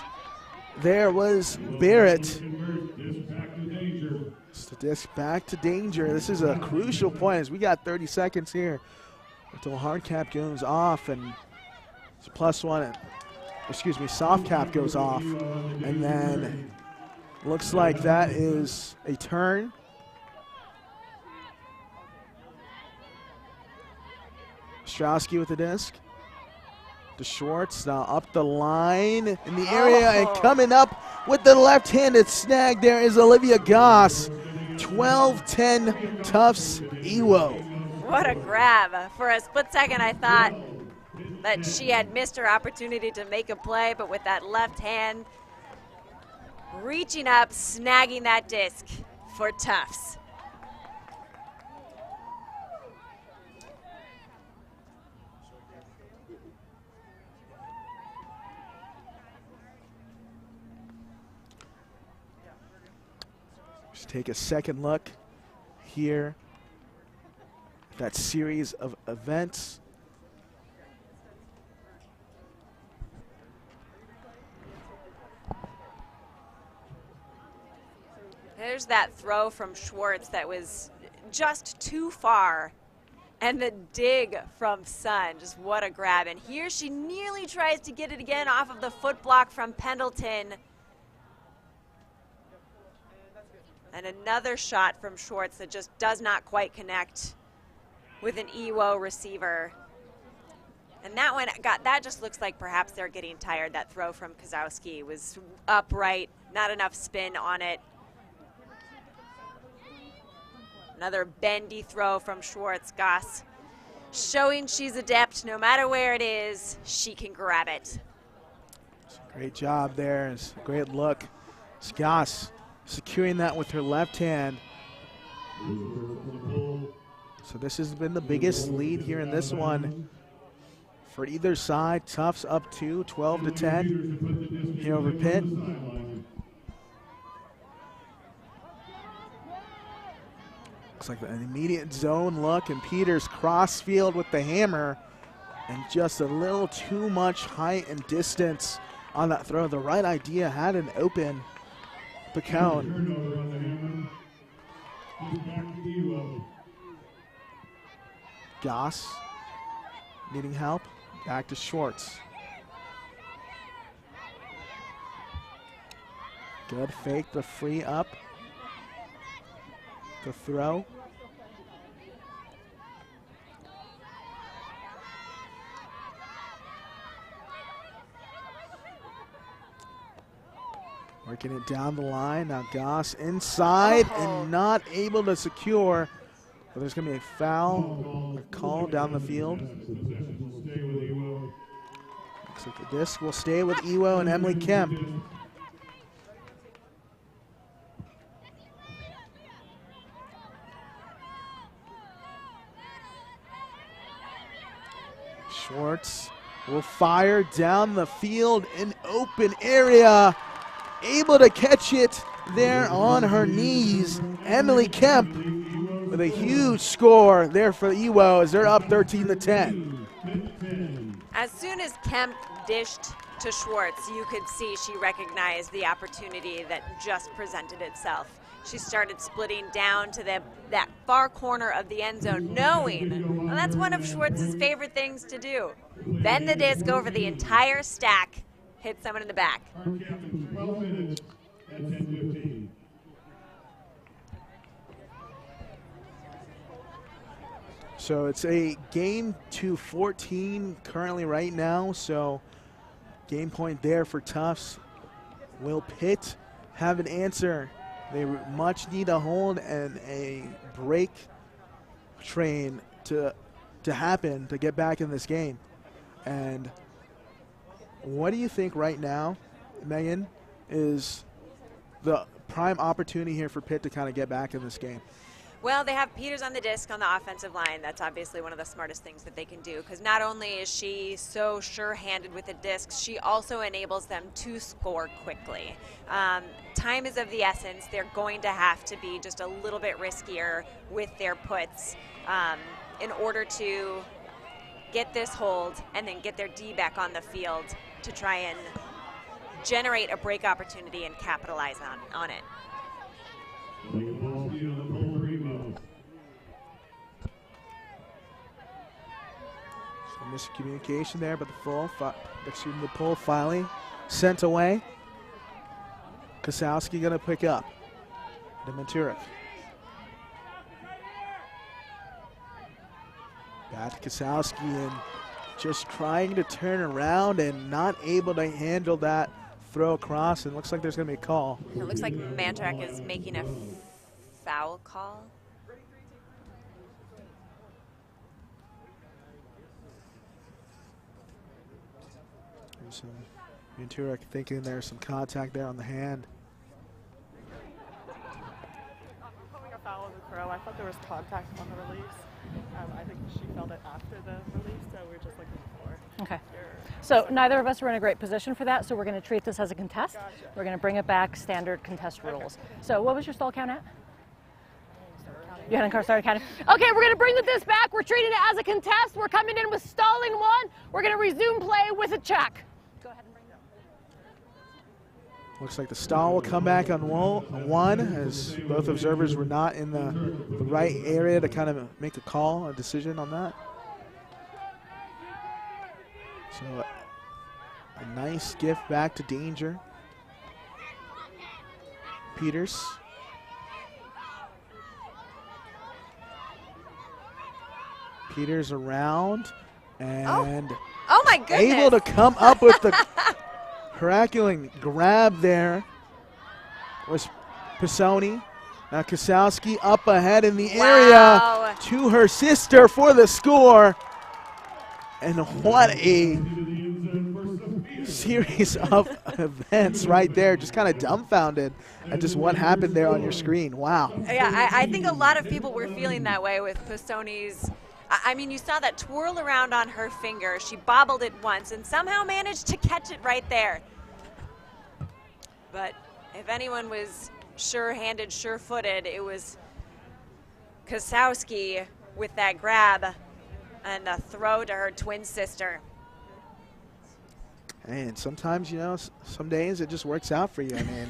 There was Barrett. It's the disc back to danger. This is a crucial point as we got 30 seconds here until hard cap goes off and it's +1. And, excuse me, soft cap goes off. And then looks like that is a turn. Strowski with the disc. To Schwartz, now up the line in the area and coming up with the left-handed snag there is Olivia Goss. 12-10 Tufts Ewo. What a grab. For a split second, I thought that she had missed her opportunity to make a play, but with that left hand, reaching up, snagging that disc for Tufts. Just take a second look here at that series of events. There's that throw from Schwartz that was just too far. And the dig from Sun, just what a grab. And here she nearly tries to get it again off of the foot block from Pendleton. And another shot from Schwartz that just does not quite connect with an Ewo receiver. And that one that just looks like perhaps they're getting tired. That throw from Kosowski was upright, not enough spin on it. Another bendy throw from Schwartz. Goss showing she's adept. No matter where it is, she can grab it. Great job there. It's a great look. It's Goss securing that with her left hand. So this has been the biggest lead here in this one for either side. Tufts up 2, 12-10 here over Pitt. Looks like an immediate zone look, and Peters crossfield with the hammer, and just a little too much height and distance on that throw. The right idea had an open Picone. Goss needing help. Back to Schwartz. Good fake, the free up. The throw. Working it down the line. Now Goss inside and not able to secure. But there's going to be a foul call down the field. Looks like the disc will stay with Ewo and Emily Kemp. Schwartz will fire down the field in open area. Able to catch it there on her knees. Emily Kemp with a huge score there for Ewo as they're up 13-10. As soon as Kemp dished to Schwartz, you could see she recognized the opportunity that just presented itself. She started splitting down to that far corner of the end zone, knowing well, that's one of Schwartz's favorite things to do. Bend the disc over the entire stack, hit someone in the back. 12 minutes at 10:15. So it's a game to 14 currently right now. So game point there for Tufts. Will Pitt have an answer? They much need a hold and a break train to happen to get back in this game. And what do you think right now, Megan, is the prime opportunity here for Pitt to kind of get back in this game? Well, they have Peters on the disc on the offensive line. That's obviously one of the smartest things that they can do, because not only is she so sure-handed with the discs, she also enables them to score quickly. Time is of the essence. They're going to have to be just a little bit riskier with their puts in order to get this hold and then get their D back on the field to try and generate a break opportunity and capitalize on it. Miscommunication there, but the pull finally sent away. Kosowski going to pick up. Dementurek. Back to Kosowski and just trying to turn around and not able to handle that throw across. And looks like there's going to be a call. It looks like Mantrack is making a foul call. So Ventura thinking there's some contact there on the hand. Calling a foul on the throw. I thought there was contact on the release. I think she felt it after the release, so we're just looking for. Okay. So neither of us were in a great position for that, so we're going to treat this as a contest. Gotcha. We're going to bring it back standard contest rules. So what was your stall count at? You hadn't started counting. Okay, we're going to bring the disc back. We're treating it as a contest. We're coming in with stalling one. We're going to resume play with a check. Go ahead and bring it up. Looks like the stall will come back on one, as both observers were not in the right area to kind of make a call, a decision on that. So a nice gift back to Danger. Peters. Peters around and oh my goodness, able to come up with the Herculean grab there was Pisoni. Now Kosowski up ahead in the area to her sister for the score. And what a series of events right there. Just kind of dumbfounded at just what happened there on your screen. Wow. Yeah, I think a lot of people were feeling that way with Pisoni's. I mean, you saw that twirl around on her finger. She bobbled it once and somehow managed to catch it right there. But if anyone was sure-handed, sure-footed, it was Kosowski with that grab and the throw to her twin sister. And sometimes, you know, some days it just works out for you. I mean,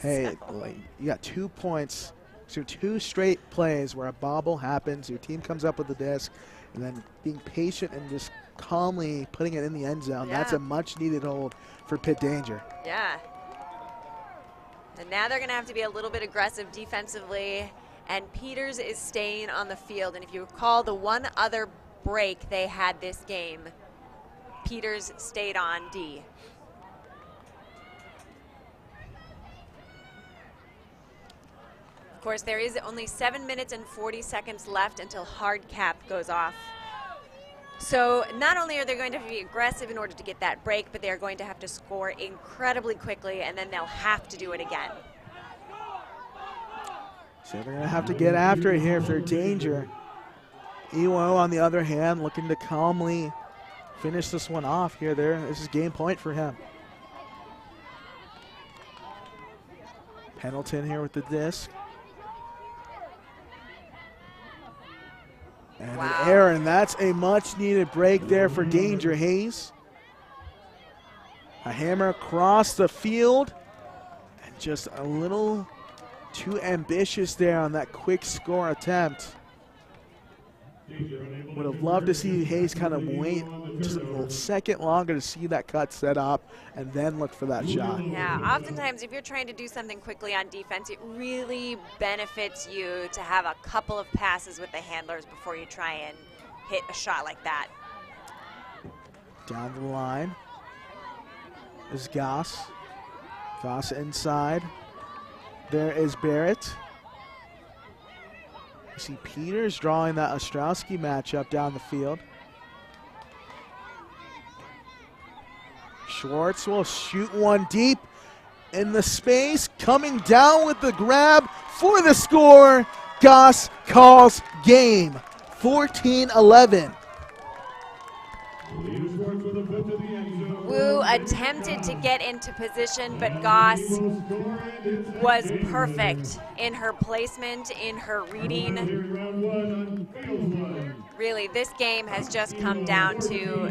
hey, so. Like, you got 2 points. So 2 straight plays where a bobble happens, your team comes up with the disc, and then being patient and just calmly putting it in the end zone. Yeah. That's a much-needed hold for Pitt Danger. Yeah. And now they're going to have to be a little bit aggressive defensively, and Peters is staying on the field. And if you recall the one other break they had this game, Peters stayed on D. Of course, there is only 7 minutes and 40 seconds left until hard cap goes off. So not only are they going to be aggressive in order to get that break, but they're going to have to score incredibly quickly, and then they'll have to do it again. So they're going to have to get after it here if they're Danger. Iwo, on the other hand, looking to calmly finish this one off here. This is game point for him. Pendleton here with the disc. And an error, and that's a much-needed break there for Danger. Hayes A hammer across the field. And just a little too ambitious there on that quick score attempt. Would have loved to see Hayes kind of wait just a second longer to see that cut set up and then look for that shot. Yeah, oftentimes if you're trying to do something quickly on defense, it really benefits you to have a couple of passes with the handlers before you try and hit a shot like that. Down the line is Goss. Goss inside. There is Barrett. You see Peters drawing that Ostrowski matchup down the field. Schwartz will shoot one deep in the space. Coming down with the grab for the score. Goss calls game. 14-11. Wu attempted to get into position, but Goss was perfect in her placement, in her reading. Really, this game has just come down to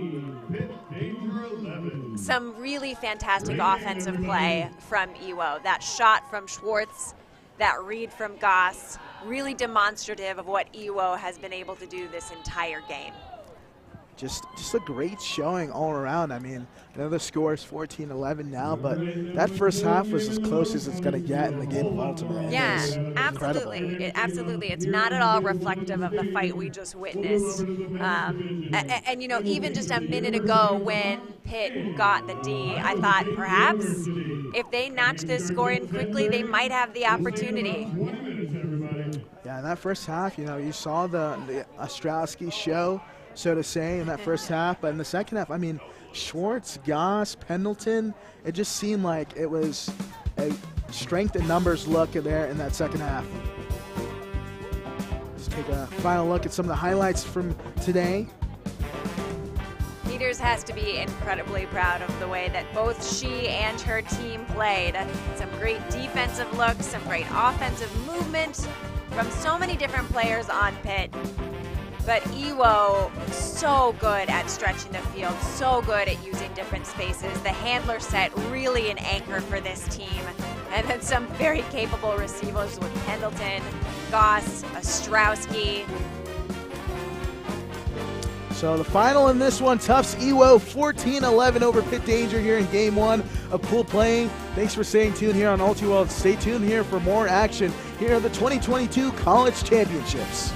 some really fantastic offensive play from Iwo. That shot from Schwartz, that read from Goss, really demonstrative of what Iwo has been able to do this entire game. Just a great showing all around. I mean, I know the score is 14-11 now, but that first half was as close as it's going to get in the game of Ultimate. Yeah, absolutely. Absolutely. It's not at all reflective of the fight we just witnessed. And, you know, even just a minute ago when Pitt got the D, I thought perhaps if they notch this score in quickly, they might have the opportunity. Yeah, in that first half, you know, you saw the Ostrowski show, so to say, in that first half. But in the second half, I mean, Schwartz, Goss, Pendleton, it just seemed like it was a strength in numbers look there in that second half. Let's take a final look at some of the highlights from today. Peters has to be incredibly proud of the way that both she and her team played. Some great defensive looks, some great offensive movement from so many different players on Pitt. But Iwo, so good at stretching the field, so good at using different spaces. The handler set, really an anchor for this team. And then some very capable receivers with Pendleton, Goss, Ostrowski. So the final in this one, Tufts Iwo 14-11 over Pitt Danger here in game one of pool playing. Thanks for staying tuned here on UltiWorld. Stay tuned here for more action here at the 2022 College Championships.